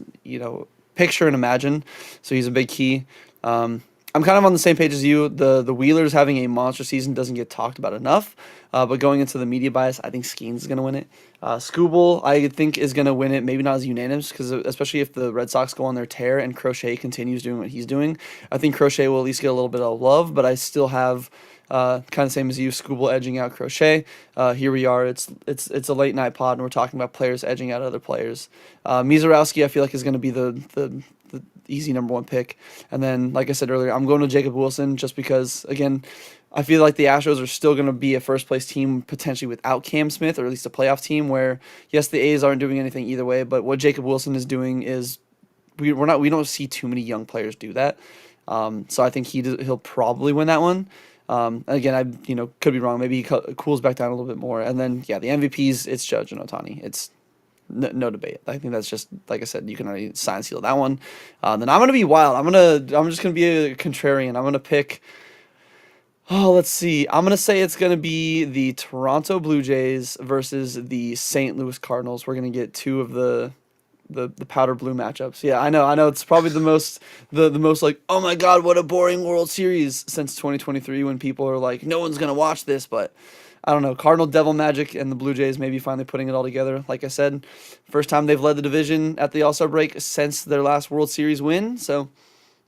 A: picture and imagine. So he's a big key. I'm kind of on the same page as you. The Wheelers having a monster season doesn't get talked about enough. But going into the media bias, I think Skeens is going to win it. Skubal, I think, is going to win it. Maybe not as unanimous, because especially if the Red Sox go on their tear and Crochet continues doing what he's doing, I think Crochet will at least get a little bit of love. But I still have kind of same as you, Skubal edging out Crochet. Here we are. It's a late night pod, and we're talking about players edging out other players. Mizorowski, I feel like, is going to be the easy number one pick. And then, like I said earlier, I'm going to Jacob Wilson just because, again, I feel like the Astros are still going to be a first-place team potentially without Cam Smith, or at least a playoff team where, yes, the A's aren't doing anything either way, but what Jacob Wilson is doing is we don't see too many young players do that. So I think he'll probably win that one. Again, I could be wrong. Maybe he cools back down a little bit more. And then, yeah, the MVPs, it's Judge and Otani. It's no debate. I think that's just, like I said, you can already sign seal that one. Then I'm gonna be wild. I'm just gonna be a contrarian. I'm gonna pick. Oh, let's see. I'm gonna say it's gonna be the Toronto Blue Jays versus the St. Louis Cardinals. We're gonna get two of the powder blue matchups. Yeah, I know. It's probably the most like, oh my god, what a boring World Series since 2023 when people are like, no one's gonna watch this, but. I don't know, Cardinal Devil Magic and the Blue Jays maybe finally putting it all together. Like I said, first time they've led the division at the All-Star break since their last World Series win. So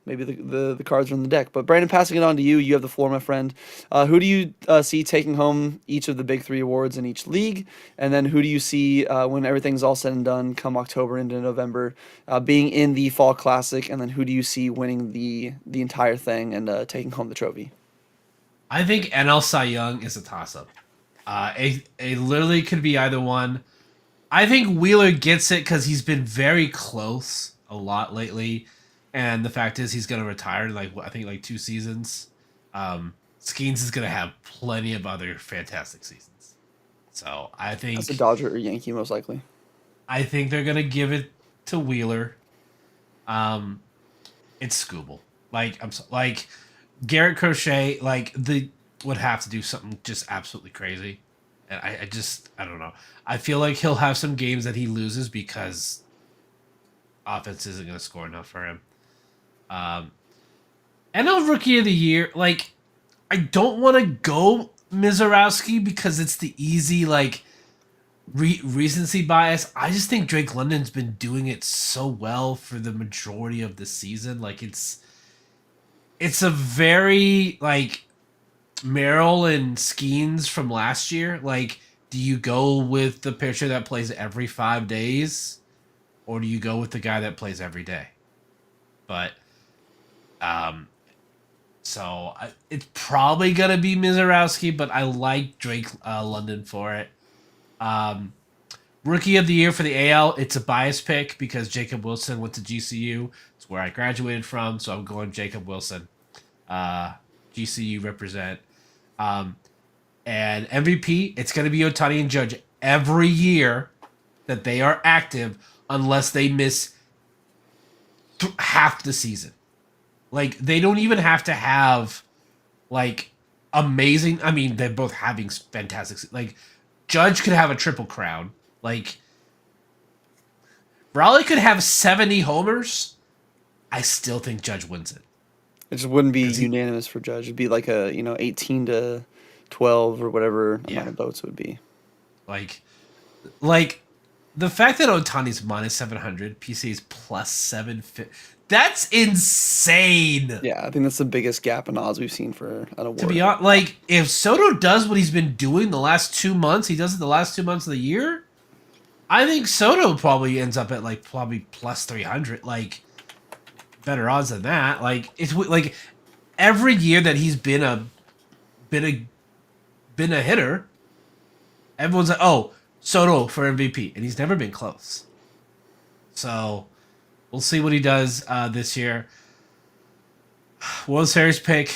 A: maybe the cards are in the deck. But Brandon, passing it on to you. You have the floor, my friend. Who do you see taking home each of the big three awards in each league? And then who do you see when everything's all said and done, come October into November, being in the Fall Classic? And then who do you see winning the entire thing and taking home the trophy?
B: I think NL Cy Young is a toss up. It literally could be either one. I think Wheeler gets it because he's been very close a lot lately, and the fact is he's going to retire in I think 2 seasons. Skeens is going to have plenty of other fantastic seasons, so I think
A: That's a Dodger or Yankee most likely.
B: I think they're going to give it to Wheeler. It's Scooble. Garrett Crochet would have to do something just absolutely crazy. And I don't know. I feel like he'll have some games that he loses because offense isn't going to score enough for him. NL Rookie of the Year, I don't want to go Mizorowski because it's the easy, recency bias. I just think Drake London's been doing it so well for the majority of the season. It's a very, Merrill and Skeens from last year. Do you go with the pitcher that plays every 5 days, or do you go with the guy that plays every day? But, it's probably gonna be Mizorowski, but I like Drake London for it. Rookie of the Year for the AL, it's a bias pick because Jacob Wilson went to GCU. It's where I graduated from, so I'm going Jacob Wilson. GCU represent. And MVP, it's going to be Ohtani and Judge every year that they are active unless they miss half the season. They don't even have to have, amazing... I mean, they're both having fantastic... Judge could have a triple crown. Raleigh could have 70 homers. I still think Judge wins it.
A: It just wouldn't be unanimous for Judge. It'd be 18 to 12 or whatever amount of votes it would be.
B: The fact that Otani's minus 700, PC's plus 750, that's insane.
A: Yeah, I think that's the biggest gap in odds we've seen for an award.
B: To be honest, if Soto does what he's been doing the last 2 months, he does it the last 2 months of the year, I think Soto probably ends up at probably plus 300. Better odds than that. It's every year that he's been a hitter, everyone's like, oh, Soto for MVP, and he's never been close. So we'll see what he does this year. World Series pick,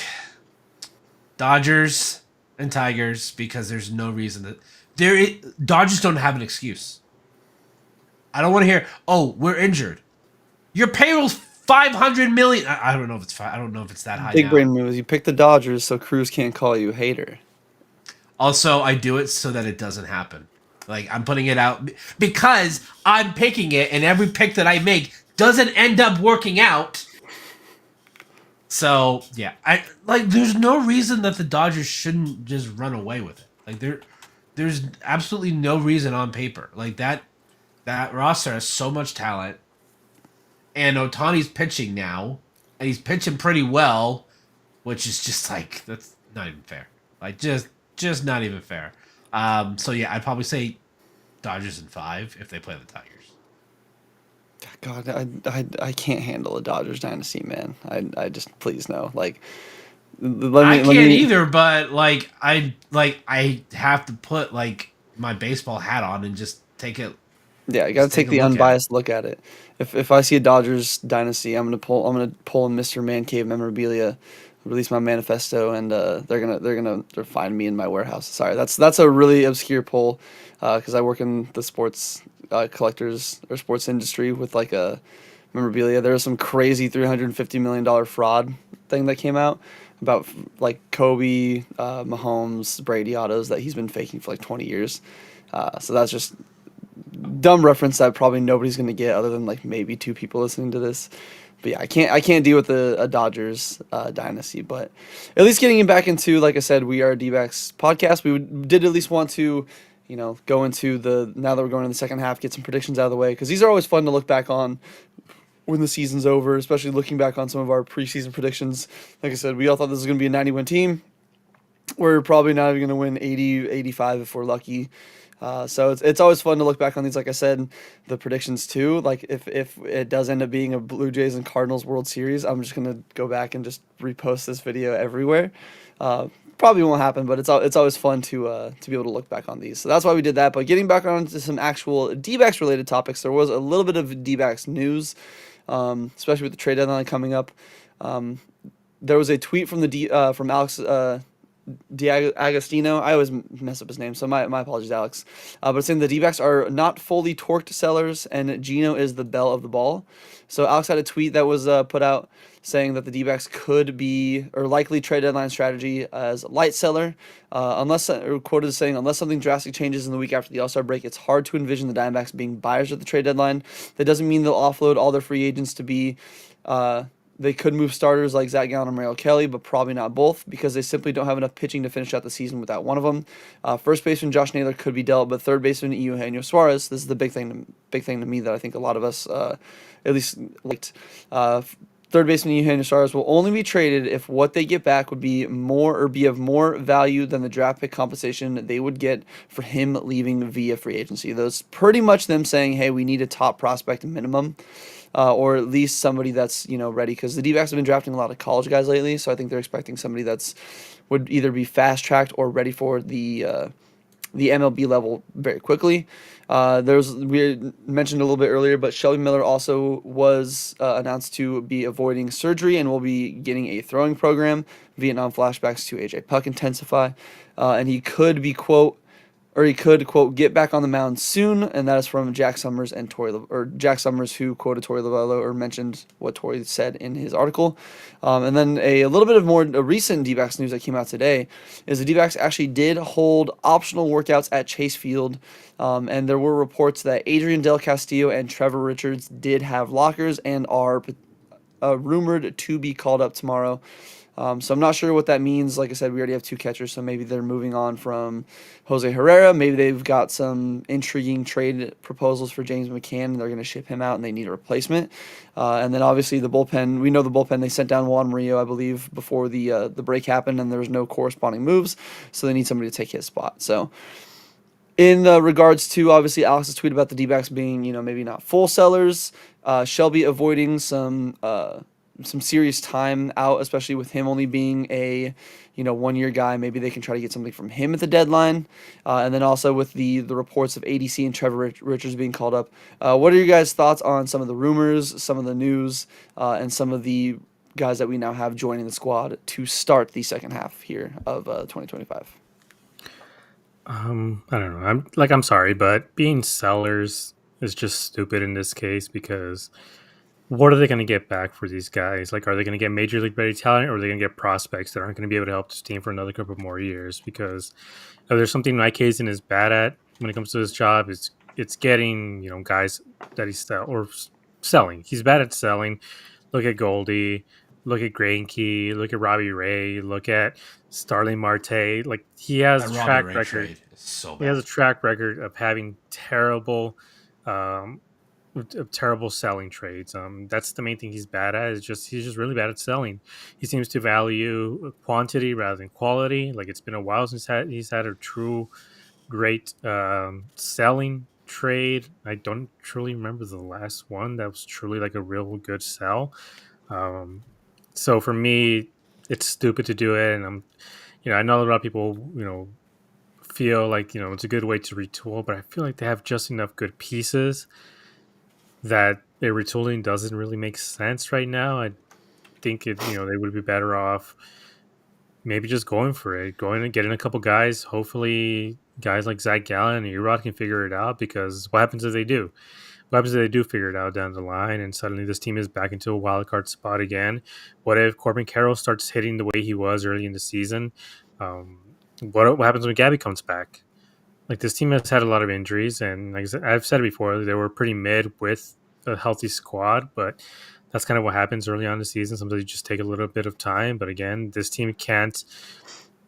B: Dodgers and Tigers, because there's no reason that Dodgers don't have an excuse. I don't want to hear, oh, we're injured. Your payroll's $500 million. I don't know if it's I don't know if it's that high.
A: Big brain moves. You pick the Dodgers so Cruz can't call you a hater.
B: Also, I do it so that it doesn't happen. I'm putting it out because I'm picking it, and every pick that I make doesn't end up working out. So yeah, there's no reason that the Dodgers shouldn't just run away with it. There's absolutely no reason on paper. That roster has so much talent. And Ohtani's pitching now, and he's pitching pretty well, which is just that's not even fair. Just not even fair. So yeah, I'd probably say Dodgers in 5 if they play the Tigers.
A: God, I can't handle a Dodgers dynasty, man. I just please no.
B: I can't either, but I have to put my baseball hat on and just take it.
A: Yeah, you got to take the unbiased look at it. If I see a Dodgers dynasty, I'm gonna pull in Mr. Man Cave memorabilia, release my manifesto, and they're gonna find me in my warehouse. Sorry, that's a really obscure poll, because I work in the sports collectors or sports industry with a memorabilia. There was some crazy $350 million fraud thing that came out about Kobe, Mahomes, Brady autos that he's been faking for 20 years. So that's just dumb reference that probably nobody's going to get other than maybe 2 people listening to this. But yeah, I can't deal with a Dodgers dynasty. But at least getting it back into, like I said, we are a DBacks podcast. We did at least want to, go into now that we're going in the second half, get some predictions out of the way, because these are always fun to look back on when the season's over, especially looking back on some of our preseason predictions. Like I said, we all thought this was going to be a 90-win team. We're probably not even going to win 80, 85 if we're lucky. So it's always fun to look back on these. Like I said, the predictions too. Like if it does end up being a Blue Jays and Cardinals World Series, I'm just gonna go back and just repost this video everywhere. Probably won't happen, but it's always fun to be able to look back on these. So that's why we did that. But getting back on to some actual D-backs related topics, there was a little bit of D-backs news, especially with the trade deadline coming up. There was a tweet from from Alex. Agostino. I always mess up his name, so my apologies, Alex. But it's saying the D-backs are not fully torqued sellers, and Gino is the belle of the ball. So Alex had a tweet that was put out saying that the D-backs could be, or likely trade deadline strategy as a light seller, unless, or quoted as saying, unless something drastic changes in the week after the All-Star break, it's hard to envision the Diamondbacks being buyers at the trade deadline. That doesn't mean they'll offload all their free agents to be they could move starters like Zach Gallen and Merrill Kelly, but probably not both because they simply don't have enough pitching to finish out the season without one of them. First baseman Josh Naylor could be dealt, but third baseman Eugenio Suarez. This is the big thing to me that I think a lot of us at least liked. Third baseman Eugenio Suarez will only be traded if what they get back would be more or be of more value than the draft pick compensation they would get for him leaving via free agency. Those pretty much them saying, hey, we need a top prospect minimum. Or at least somebody that's ready, because the D-backs have been drafting a lot of college guys lately, so I think they're expecting somebody that's would either be fast tracked or ready for the MLB level very quickly. We mentioned a little bit earlier, but Shelby Miller also was announced to be avoiding surgery and will be getting a throwing program. Vietnam flashbacks to AJ Puck intensify, and he could be quote get back on the mound soon, and that is from Jack Summers and Jack Summers, who quoted Torey Lovullo or mentioned what Torey said in his article. And then a little bit of more recent D-backs news that came out today is the D-backs actually did hold optional workouts at Chase Field, and there were reports that Adrian Del Castillo and Trevor Richards did have lockers and are rumored to be called up tomorrow. So I'm not sure what that means. Like I said, we already have two catchers, so maybe they're moving on from Jose Herrera. Maybe they've got some intriguing trade proposals for James McCann, and they're going to ship him out, and they need a replacement. And then obviously the bullpen. We know the bullpen. They sent down Juan Murillo, I believe, before the break happened, and there was no corresponding moves, so they need somebody to take his spot. So in regards to obviously Alex's tweet about the D-backs being maybe not full sellers, Shelby avoiding some serious time out, especially with him only being a 1-year guy. Maybe they can try to get something from him at the deadline, and then also with the reports of ADC and Trevor Richards being called up. What are your guys' thoughts on some of the rumors, some of the news, and some of the guys that we now have joining the squad to start the second half here of 2025?
C: I don't know. I'm sorry, but being sellers is just stupid in this case because what are they going to get back for these guys? Like, are they going to get major league ready talent, or are they going to get prospects that aren't going to be able to help this team for another couple more years? Because if there's something Mike Hazen is bad at when it comes to his job, it's getting guys that he's selling. He's bad at selling. Look at Goldie. Look at Greinke. Look at Robbie Ray. Look at Starling Marte. Like, he has a track record.
B: So
C: he has a track record of having terrible selling trades. That's the main thing he's bad at. He's just really bad at selling. He seems to value quantity rather than quality. Like, it's been a while since he's had a true great selling trade. I don't truly remember the last one that was truly like a real good sell. So for me, it's stupid to do it, and I know a lot of people feel like it's a good way to retool, but I feel like they have just enough good pieces that their retooling doesn't really make sense right now. I think they would be better off maybe just going for it, going and getting a couple guys. Hopefully guys like Zach Gallen and Erod can figure it out, because what happens if they do? What happens if they do figure it out down the line and suddenly this team is back into a wild card spot again? What if Corbin Carroll starts hitting the way he was early in the season? What happens when Gabby comes back? Like, this team has had a lot of injuries, and like I've said it before, they were pretty mid with a healthy squad, but that's kind of what happens early on in the season. Sometimes you just take a little bit of time, but again, this team can't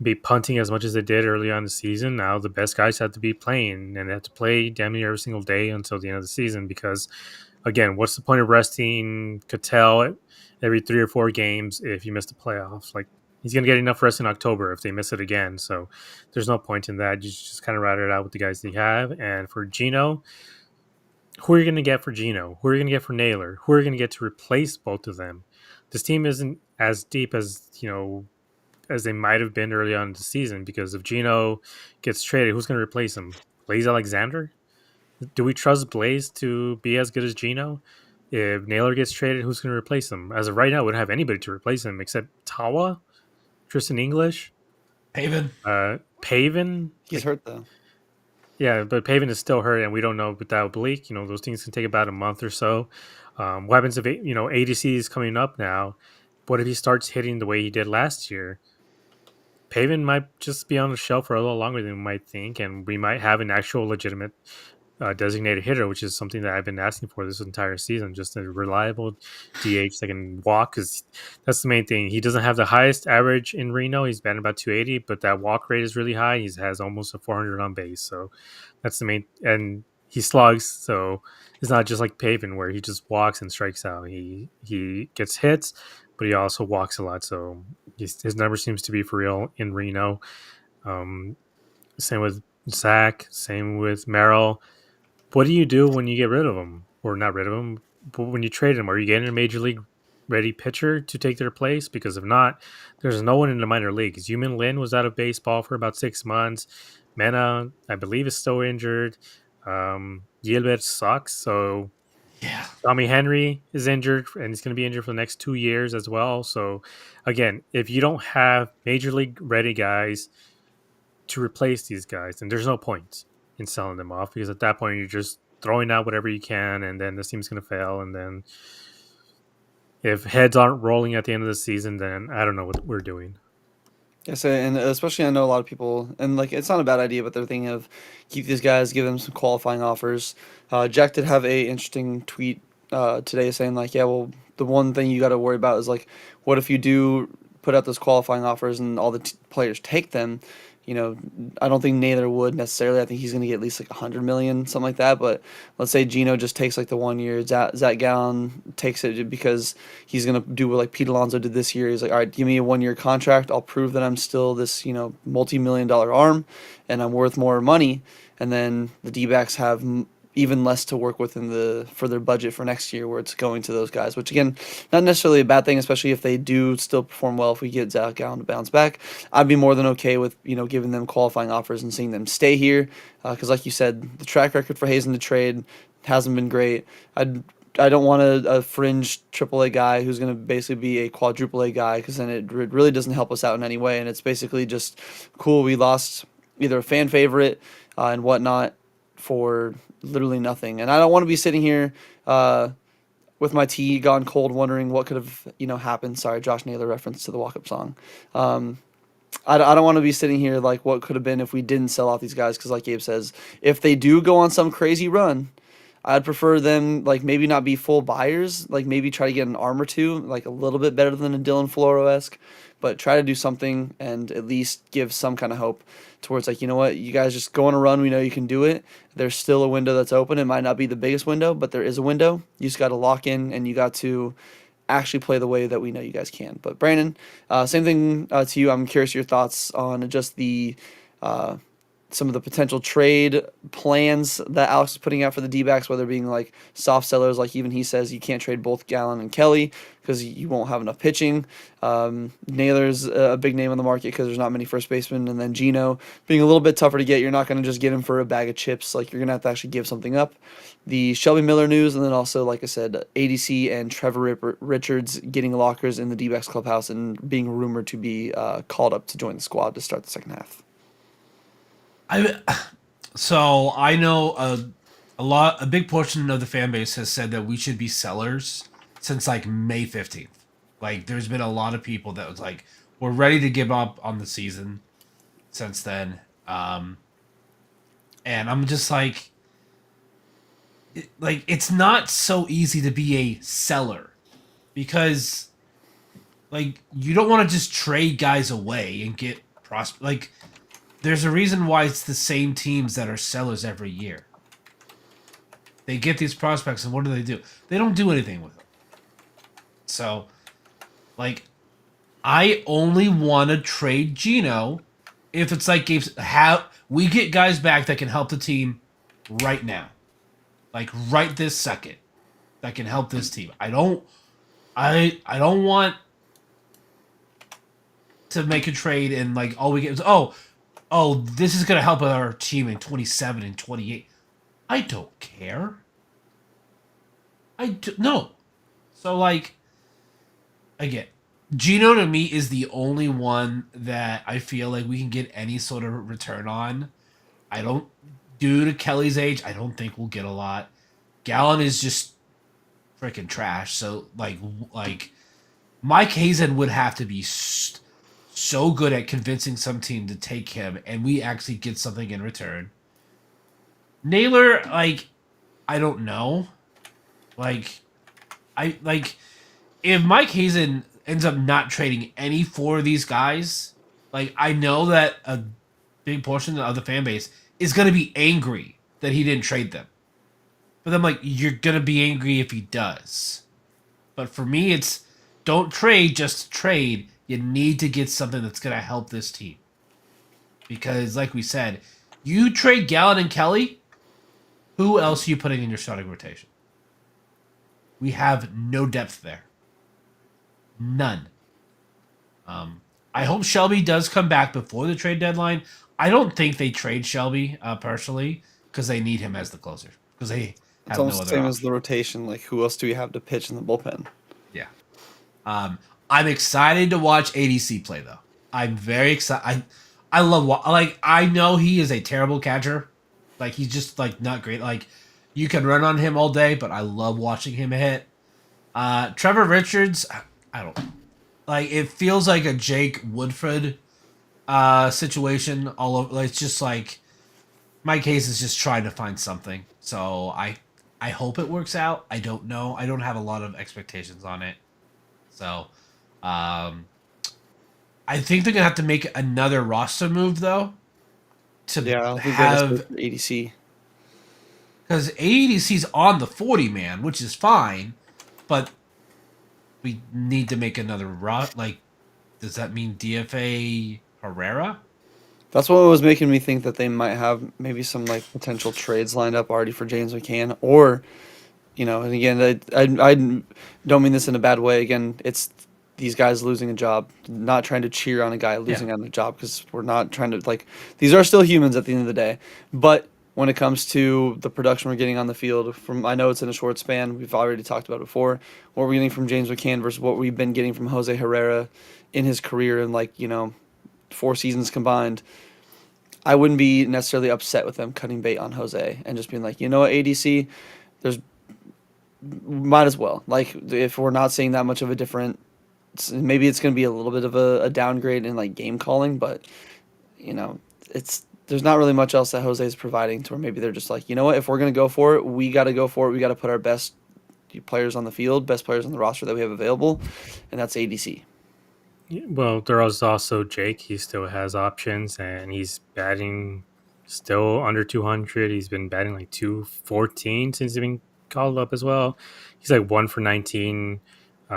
C: be punting as much as they did early on in the season. Now the best guys have to be playing, and they have to play damn near every single day until the end of the season because again, what's the point of resting Cattell every 3 or 4 games if you miss the playoffs? Like, he's going to get enough rest in October if they miss it again. So there's no point in that. You just kind of ride it out with the guys that you have. And for Gino, who are you going to get for Gino? Who are you going to get for Naylor? Who are you going to get to replace both of them? This team isn't as deep as, as they might have been early on in the season, because if Gino gets traded, who's going to replace him? Blaze Alexander? Do we trust Blaze to be as good as Gino? If Naylor gets traded, who's going to replace him? As of right now, we don't have anybody to replace him except Tawa, Tristan English,
B: Haven.
C: Paven.
A: He's hurt though.
C: Yeah, but Paven is still hurt, and we don't know without Bleak. Those things can take about a month or so. What happens if ADC is coming up now? What if he starts hitting the way he did last year? Paven might just be on the shelf for a little longer than we might think, and we might have an actual legitimate designated hitter, which is something that I've been asking for this entire season. Just a reliable DH that can walk, because that's the main thing. He doesn't have the highest average in Reno. He's batting about 280, but that walk rate is really high. He has almost a 400 on base, so that's the main. And he slugs, so it's not just like Paven where he just walks and strikes out. He gets hits, but he also walks a lot, so his number seems to be for real in Reno. Same with Zach, same with Merrill. What do you do when you get rid of them, or not rid of them, but when you trade them? Are you getting a major league ready pitcher to take their place? Because if not, there's no one in the minor leagues. Yumin Lin was out of baseball for about 6 months. Mena, I believe, is still injured. Gilbert sucks. So
B: Yeah.
C: Tommy Henry is injured, and he's going to be injured for the next 2 years as well. So again, if you don't have major league ready guys to replace these guys, then there's no point in selling them off, because at that point you're just throwing out whatever you can, and then the team's going to fail. And then if heads aren't rolling at the end of the season, then I don't know what we're doing.
A: Yes, and especially I know a lot of people, and like it's not a bad idea, but they're thinking of keep these guys, give them some qualifying offers. Jack did have a interesting tweet today saying like, yeah, well, the one thing you got to worry about is like, what if you do put out those qualifying offers and all the players take them? I don't think Naylor would necessarily. I think he's going to get at least like 100 million, something like that. But let's say Gino just takes like the 1 year. Zach Gallen takes it because he's going to do what like Pete Alonso did this year. He's like, all right, give me a 1 year contract. I'll prove that I'm still this, multi-million-dollar arm and I'm worth more money. And then the D-backs have even less to work with for their budget for next year, where it's going to those guys, which again, not necessarily a bad thing, especially if they do still perform well. If we get Zach Gallen to bounce back, I'd be more than okay with giving them qualifying offers and seeing them stay here, because like you said, the track record for Hazen to trade hasn't been great. I don't want a fringe AAA guy who's going to basically be a quadruple A guy, because then it really doesn't help us out in any way, and it's basically just cool. We lost either a fan favorite and whatnot for literally nothing. And I don't want to be sitting here with my tea gone cold wondering what could have happened. Sorry, Josh Naylor reference to the walk-up song. I don't want to be sitting here like what could have been if we didn't sell off these guys, because like Gabe says, if they do go on some crazy run, I'd prefer them like maybe not be full buyers, like maybe try to get an arm or two, like a little bit better than a Dylan Floro-esque, but try to do something and at least give some kind of hope towards like, you know what, you guys just go on a run. We know you can do it. There's still a window that's open. It might not be the biggest window, but there is a window. You just got to lock in and you got to actually play the way that we know you guys can. But Brandon, same thing to you. I'm curious your thoughts on just the some of the potential trade plans that Alex is putting out for the D-backs, whether being like soft sellers, like even he says you can't trade both Gallen and Kelly because you won't have enough pitching. Naylor's a big name on the market because there's not many first basemen, and then Gino being a little bit tougher to get. You're not going to just get him for a bag of chips. Like you're going to have to actually give something up. The Shelby Miller news, and then also, like I said, ADC and Trevor Richards getting lockers in the D-backs clubhouse and being rumored to be called up to join the squad to start the second half.
B: So I know a big portion of the fan base has said that we should be sellers since like May 15th. Like there's been a lot of people that was like, we're ready to give up on the season since then. And I'm just like it's not so easy to be a seller, because like you don't want to just trade guys away and get like there's a reason why it's the same teams that are sellers every year. They get these prospects, and what do? They don't do anything with them. So, like, I only want to trade Gino if it's like we get guys back that can help the team right now, like right this second, that can help this team. I don't want to make a trade and like all we get is this is gonna help our team in 27 and 28. I don't care. No. So like again, Gino to me is the only one that I feel like we can get any sort of return on. I don't due to Kelly's age, I don't think we'll get a lot. Gallon is just freaking trash. So like Mike Hazen would have to be so good at convincing some team to take him, and we actually get something in return. Naylor, like, I don't know. Like, if Mike Hazen ends up not trading any four of these guys, like, I know that a big portion of the fan base is going to be angry that he didn't trade them. But I'm like, you're going to be angry if he does. But for me, it's don't trade just to trade. You need to get something that's going to help this team. Because, like we said, you trade Gallon and Kelly, who else are you putting in your starting rotation? We have no depth there. None. I hope Shelby does come back before the trade deadline. I don't think they trade Shelby, personally, because they need him as the closer. Because they
A: It's
B: have
A: almost
B: no
A: the
B: other
A: same
B: option.
A: as the rotation. Like, who else do we have to pitch in the bullpen?
B: Yeah. I'm excited to watch ADC play though. I'm very excited. I love like I know he is a terrible catcher. Like he's just like not great. Like you can run on him all day, but I love watching him hit. Trevor Richards, I don't like. It feels like a Jake Woodford situation all over. Like, it's just like my case is just trying to find something. So I hope it works out. I don't know. I don't have a lot of expectations on it. So, I think they're gonna have to make another roster move though to
A: Yeah, I don't think that is
B: have
A: for ADC.
B: because ADC's on the 40 man, which is fine, but we need to make another like. Does that mean DFA Herrera?
A: That's what was making me think that they might have maybe some like potential trades lined up already for James McCann, or and again, I don't mean this in a bad way. Again, it's these guys losing a job, not trying to cheer on a guy losing
B: Yeah.
A: on a job because we're not trying to like these are still humans at the end of the day. But when it comes to the production we're getting on the field, from I know it's in a short span, we've already talked about it before. What we're getting from James McCann versus what we've been getting from Jose Herrera in his career in 4 seasons combined. I wouldn't be necessarily upset with them cutting bait on Jose and just being like, you know what, ADC, there's might as well. Like if we're not seeing that much of a difference, maybe it's going to be a little bit of a downgrade in like game calling, but it's there's not really much else that Jose is providing to where maybe they're just like, you know what, if we're going to go for it, we got to go for it. We got to put our best players on the field, best players on the roster that we have available, and that's ADC.
C: Well, there was also Jake. He still has options, and he's batting still under 200. He's been batting like 214 since he's been called up as well. He's like 1 for 19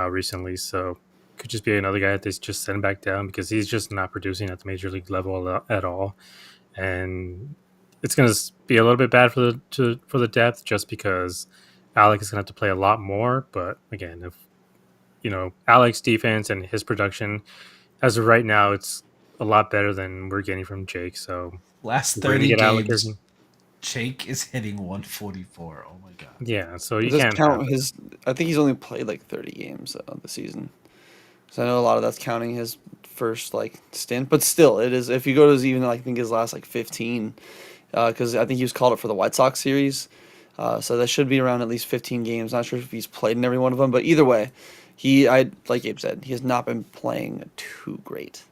C: recently, so could just be another guy that they just send back down because he's just not producing at the major league level at all. And it's going to be a little bit bad for the depth just because Alec is going to have to play a lot more. But again, if Alec's defense and his production as of right now, it's a lot better than we're getting from Jake. So
B: Last
C: we're gonna
B: 30
C: get Alec.
B: games, Jake is hitting 144. Oh my god.
C: Yeah, so you
A: Does this
C: can't have
A: count his? I think he's only played like 30 games this season. So I know a lot of that's counting his first stint, but still, it is. If you go to I think his last 15, because I think he was called up for the White Sox series, so that should be around at least 15 games. Not sure if he's played in every one of them, but either way, like Abe said, he has not been playing too great.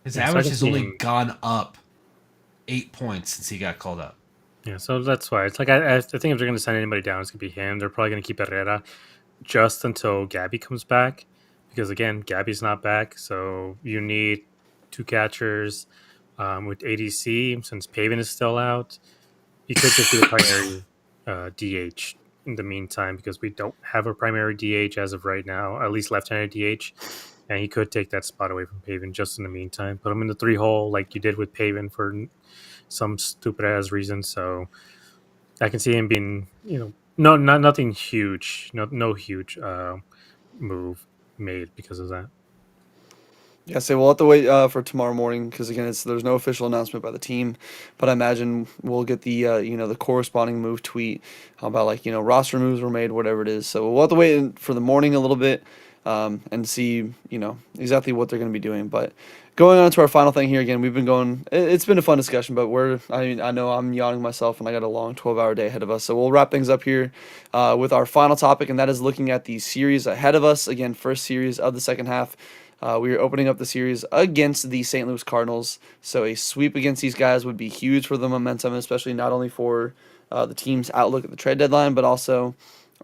B: His
C: Yeah, so I
B: average
C: can
B: has
C: see
B: only
C: him-
B: gone up 8 points since he got called up.
C: Yeah, so that's why it's like I think if they're gonna send anybody down, it's gonna be him. They're probably gonna keep Herrera just until Gabby comes back, because again, Gabby's not back, so you need two catchers with ADC since Pavin is still out. You could just do the primary DH in the meantime, because we don't have a primary DH as of right now, at least left-handed DH, and he could take that spot away from Pavin just in the meantime. Put him in the 3 hole like you did with Pavin for some stupid ass reason. So I can see him being, nothing huge, no huge move made because of that.
A: Yeah, so we'll have to wait for tomorrow morning because again, there's no official announcement by the team, but I imagine we'll get the the corresponding move tweet about like roster moves were made, whatever it is. So we'll have to wait for the morning a little bit and see exactly what they're going to be doing. But going on to our final thing here again, we've been going. It's been a fun discussion, but I know I'm yawning myself, and I got a long 12-hour day ahead of us. So we'll wrap things up here with our final topic, and that is looking at the series ahead of us. Again, first series of the second half. We are opening up the series against the St. Louis Cardinals, so a sweep against these guys would be huge for the momentum, especially not only for the team's outlook at the trade deadline, but also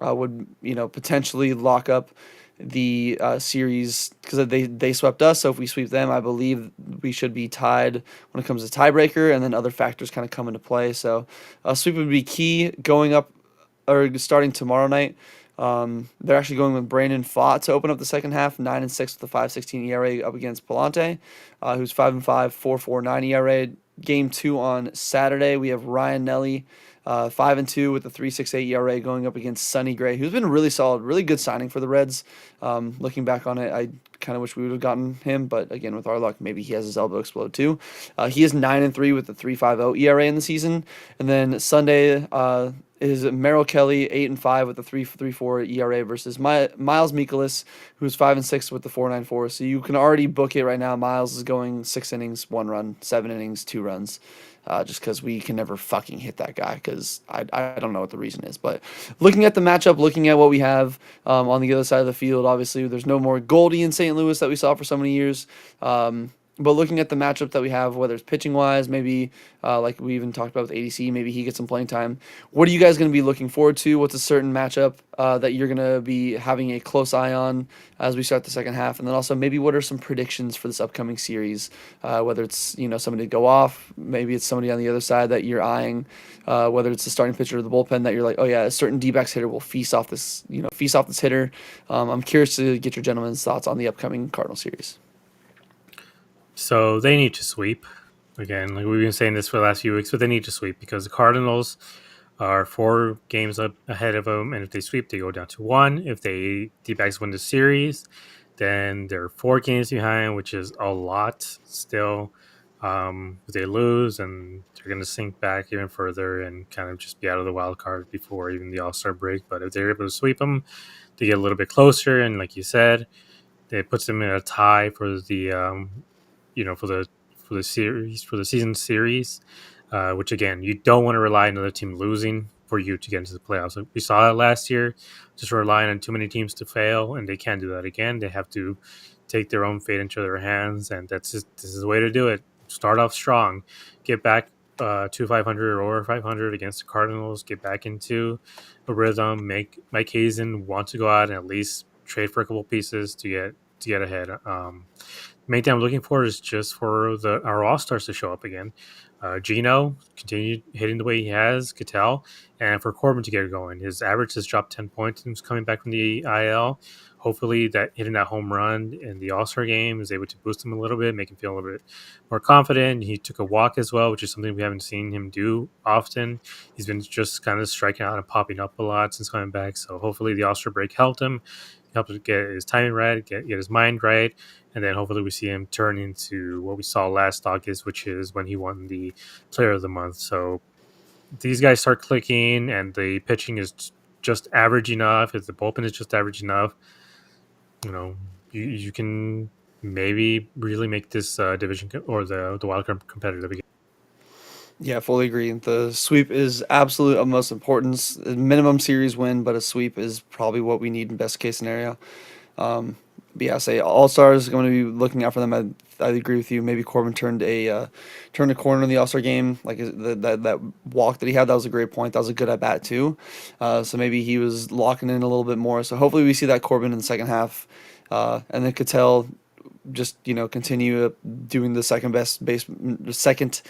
A: would potentially lock up the series because they swept us. So if we sweep them, I believe we should be tied when it comes to tiebreaker, and then other factors kind of come into play. So a sweep would be key going up or starting tomorrow night. They're actually going with Brandon Pfaadt to open up the second half, 9-6 with a 5.16 ERA up against Palante, who's 5-5, 4.49 ERA. Game 2 on Saturday, we have Ryan Nelly, 5-2 with a 3.68 ERA going up against Sonny Gray, who's been really solid, really good signing for the Reds. Looking back on it, I kind of wish we would have gotten him, but again, with our luck, maybe he has his elbow explode too. He is 9-3 with a 3.50 ERA in the season, and then Sunday is Merrill Kelly, 8-5 with a 3.34 ERA versus Miles Mikolas, who's 5-6 with the 4.94. So you can already book it right now. Miles is going 6 innings, 1 run, 7 innings, 2 runs. Just because we can never fucking hit that guy because I don't know what the reason is. But looking at the matchup, looking at what we have on the other side of the field, obviously there's no more Goldie in St. Louis that we saw for so many years. But looking at the matchup that we have, whether it's pitching-wise, maybe like we even talked about with ADC, maybe he gets some playing time. What are you guys going to be looking forward to? What's a certain matchup that you're going to be having a close eye on as we start the second half? And then also maybe what are some predictions for this upcoming series? Whether it's somebody to go off, maybe it's somebody on the other side that you're eyeing, whether it's the starting pitcher or the bullpen that you're like, oh yeah, a certain DBacks hitter will feast off this hitter. I'm curious to get your gentlemen's thoughts on the upcoming Cardinal series.
C: So they need to sweep. Again, like we've been saying this for the last few weeks, but they need to sweep because the Cardinals are 4 games up ahead of them, and if they sweep, they go down to 1. If they D-backs win the series, then they're 4 games behind, which is a lot still. If they lose, and they're going to sink back even further and kind of just be out of the wild card before even the All-Star break. But if they're able to sweep them, they get a little bit closer, and like you said, it puts them in a tie for the for the season series, which again you don't want to rely on another team losing for you to get into the playoffs. We saw that last year, just relying on too many teams to fail, and they can't do that again. They have to take their own fate into their hands, and this is the way to do it. Start off strong, get back to 500 or 500 against the Cardinals, get back into a rhythm, make Mike Hazen want to go out and at least trade for a couple pieces to get ahead. Main thing I'm looking for is just for our All-Stars to show up again. Gino continue hitting the way he has, Cattell, and for Corbin to get going. His average has dropped 10 points since coming back from the IL. Hopefully that hitting that home run in the All-Star game is able to boost him a little bit, make him feel a little bit more confident. He took a walk as well, which is something we haven't seen him do often. He's been just kind of striking out and popping up a lot since coming back. So hopefully the All-Star break helped him get his timing right, get his mind right, and then hopefully we see him turn into what we saw last August, which is when he won the Player of the Month. So these guys start clicking, and the pitching is just average enough. If the bullpen is just average enough, you can maybe really make this division or the wild card competitive again.
A: Yeah, fully agree. The sweep is absolute of most importance. Minimum series win, but a sweep is probably what we need in best case scenario. But yeah, say All Stars going to be looking out for them. I agree with you. Maybe Corbin turned a corner in the All Star game, like that walk that he had. That was a great point. That was a good at bat too. So maybe he was locking in a little bit more. So hopefully we see that Corbin in the second half, and then Cattell just continue doing the second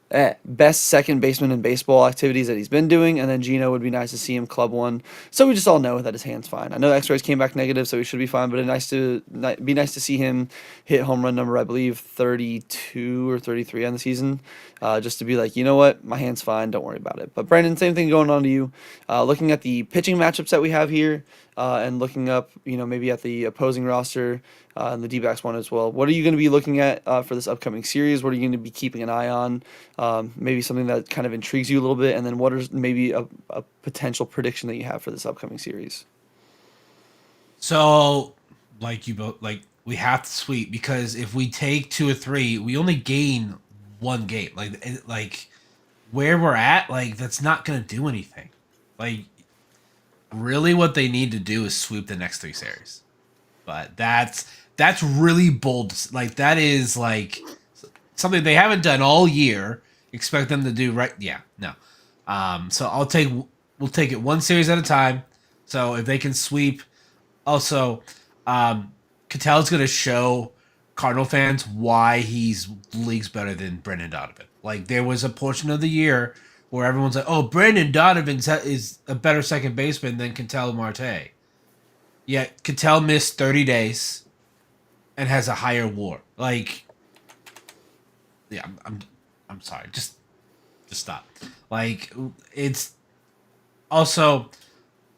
A: best second baseman in baseball activities that he's been doing, and then Gino would be nice to see him club one. So we just all know that his hand's fine. I know X-rays came back negative, so he should be fine. But be nice to see him hit home run number, I believe 32 or 33 on the season, just to be like, you know what, my hand's fine, don't worry about it. But Brandon, same thing going on to you. Looking at the pitching matchups that we have here, and looking up, maybe at the opposing roster, and the D-backs one as well. What are you going to be looking at for this upcoming series? What are you going to be keeping an eye on? Maybe something that kind of intrigues you a little bit, and then what is maybe a potential prediction that you have for this upcoming series?
B: So, like you both, like we have to sweep because if we take 2 or 3, we only gain 1 game. Like where we're at, like that's not gonna do anything. Like really, what they need to do is sweep the next 3 series. But that's really bold. Like that is like something they haven't done all year. Expect them to do right? Yeah, no. So we'll take it 1 series at a time. So if they can sweep, also, Catel's going to show Cardinal fans why he's leagues better than Brendan Donovan. Like there was a portion of the year where everyone's like, "Oh, Brendan Donovan is a better second baseman than Cattell Marte." Yet Cattell missed 30 days and has a higher WAR. Like, yeah, I'm sorry. Just stop. Like, it's also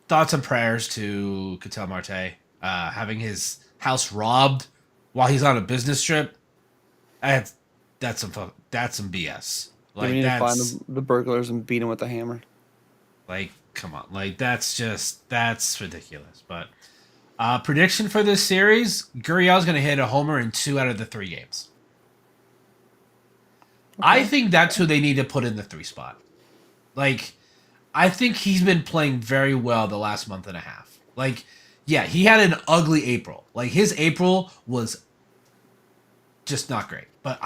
B: thoughts and prayers to Cattell Marte having his house robbed while he's on a business trip. That's that's some BS.
A: Yeah, we
B: Like
A: need to find
B: that's
A: the burglars and beat them with a hammer.
B: like come on. Like that's ridiculous. But prediction for this series: Gurriel's going to hit a homer in 2 out of the 3 games. I think that's who they need to put in the 3 spot. Like, I think he's been playing very well the last month and a half. Like, yeah, he had an ugly April. Like, his April was just not great. But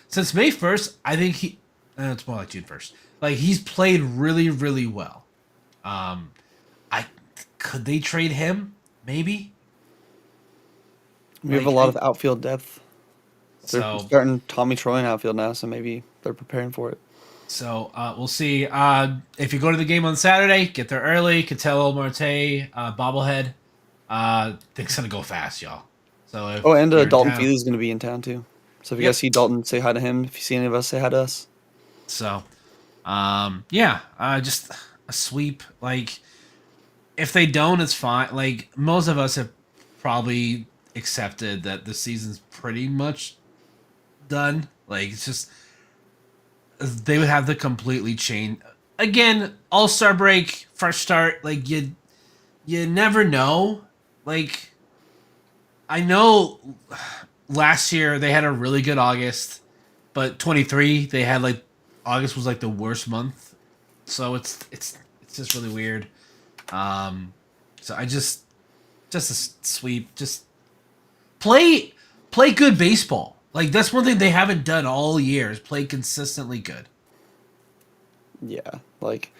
B: since May 1st, I think it's more like June 1st. Like, he's played really, really well. Could they trade him? Maybe.
A: We have a lot of outfield depth. They're starting Tommy Troy in outfield now, so maybe they're preparing for it.
B: So we'll see. If you go to the game on Saturday, get there early. Cattell Marte bobblehead. Things gonna go fast, y'all. So
A: and Dalton Feely is gonna be in town too. So if you guys see Dalton, say hi to him. If you see any of us, say hi to us.
B: So, just a sweep. Like, if they don't, it's fine. Like most of us have probably accepted that the season's pretty much done. Like it's just they would have to completely change again. All-Star break, fresh start. Like you never know. Like I know last year they had a really good August, but 23 they had like August was like the worst month. So it's just really weird. So I just a sweep. Just play good baseball. Like that's one thing they haven't done all year is play consistently good.
A: Yeah, like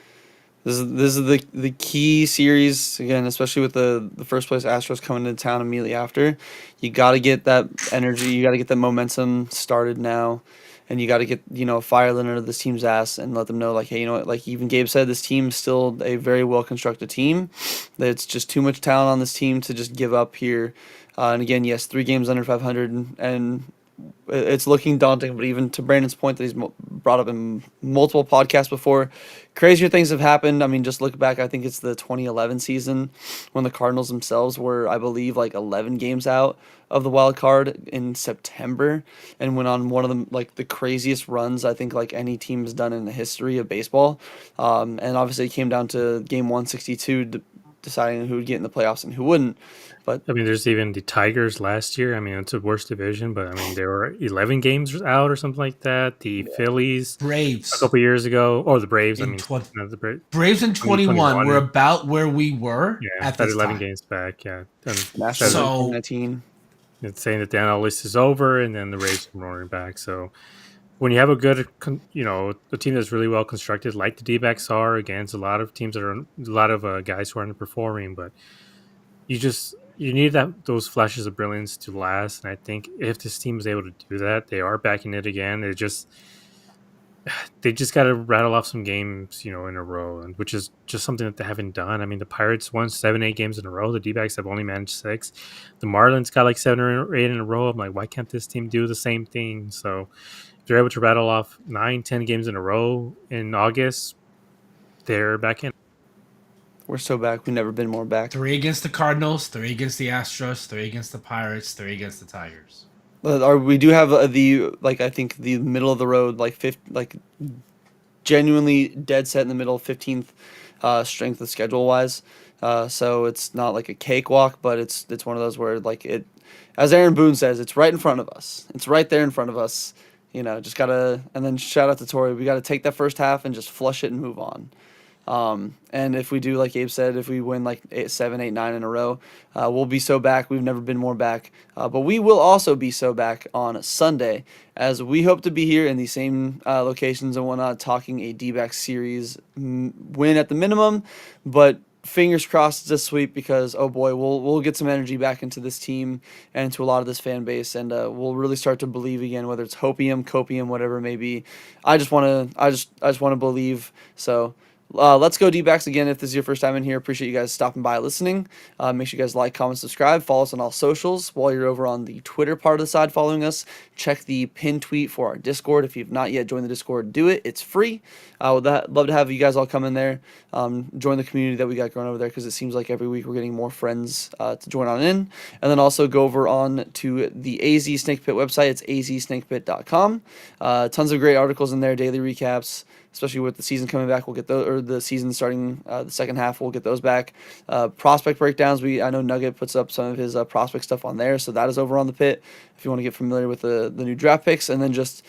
A: this is the key series again, especially with the first place Astros coming into town immediately after. You got to get that energy, you got to get that momentum started now, and you got to get a fire lit under this team's ass and let them know like, hey, you know what? Like even Gabe said, this team's still a very well constructed team. That it's just too much talent on this team to just give up here. And again, yes, 3 games under 500 and it's looking daunting, but even to Brandon's point that he's brought up in multiple podcasts before, crazier things have happened. I mean, just look back. I think it's the 2011 season when the Cardinals themselves were, I believe, like 11 games out of the wild card in September and went on one of the craziest runs I think like any team has done in the history of baseball. And obviously it came down to game 162 deciding who would get in the playoffs and who wouldn't. But
C: I mean, there's even the Tigers last year. I mean, it's a worse division, but I mean, they were 11 games out or something like that. The Phillies,
B: Braves,
C: a couple years ago, or the Braves.
B: In
C: I mean, not the Braves.
B: Braves in 21 were about where we were at this
C: 11
B: time.
C: games back. Yeah,
A: Nationals in 2019.
C: It's saying that the NL list is over, and then the Rays are roaring back. So when you have a good, a team that's really well constructed, like the D-backs are against a lot of teams that are a lot of guys who are underperforming, but you need those flashes of brilliance to last. And I think if this team is able to do that, they are back in it again. they just got to rattle off some games, in a row, and which is just something that they haven't done. I mean, the Pirates won 7, 8 games in a row. The D-backs have only managed 6. The Marlins got like 7 or 8 in a row. I'm like, why can't this team do the same thing? So if they're able to rattle off 9, 10 games in a row in August, they're back in.
A: We're so back. We've never been more back.
B: 3 against the Cardinals, 3 against the Astros, 3 against the Pirates, 3 against the Tigers.
A: We do have I think the middle of the road, genuinely dead set in the middle, 15th strength of schedule wise. So it's not like a cakewalk, but it's one of those where as Aaron Boone says, it's right in front of us. It's right there in front of us. Just gotta, and then shout out to Tori. We gotta take that first half and just flush it and move on. And if we do, like Abe said, if we win 7, 8, 9 in a row, we'll be so back. We've never been more back. But we will also be so back on Sunday, as we hope to be here in the same locations and whatnot, talking a D-backs series win at the minimum. But fingers crossed it's a sweep, because oh boy, we'll get some energy back into this team and into a lot of this fan base, and we'll really start to believe again, whether it's hopium, copium, whatever it may be. I just want to believe. So. Let's go D-backs again. If this is your first time in here, appreciate you guys stopping by, listening. Make sure you guys like, comment, subscribe. Follow us on all socials. While you're over on the Twitter part of the side following us, check the pinned tweet for our Discord. If you've not yet joined the Discord, do it. It's free. I would love to have you guys all come in there, join the community that we got going over there, because it seems like every week we're getting more friends to join on in. And then also go over on to the AZ Snake Pit website. It's azsnakepit.com. Tons of great articles in there, daily recaps. Especially with the season coming back, we'll get those, or the season starting the second half, we'll get those back. Prospect breakdowns, I know Nugget puts up some of his prospect stuff on there, so that is over on the pit if you want to get familiar with the new draft picks. And then just,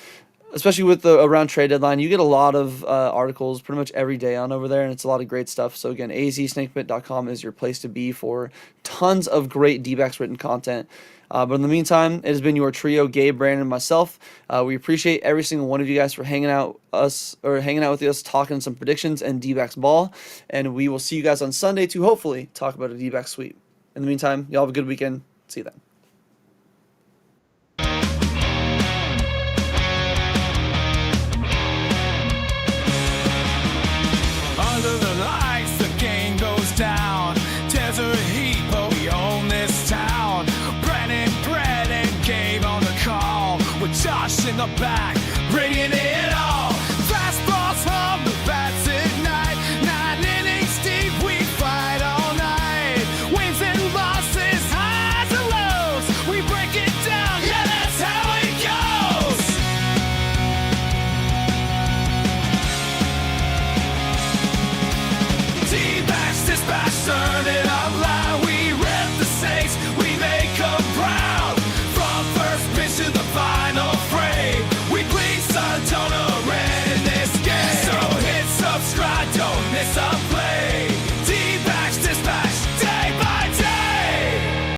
A: especially with the around trade deadline, you get a lot of articles pretty much every day on over there, and it's a lot of great stuff. So again, azsnakepit.com is your place to be for tons of great D-backs written content. But in the meantime, it has been your trio, Gabe, Brandon, and myself. We appreciate every single one of you guys for hanging out with us, talking some predictions and D-backs ball. And we will see you guys on Sunday to hopefully talk about a D-backs sweep. In the meantime, y'all have a good weekend. See you then.
D: Under the lights, the game goes down. Desert heat, but we own this town. Brett and Gabe on the call, with Josh in the back, bringing it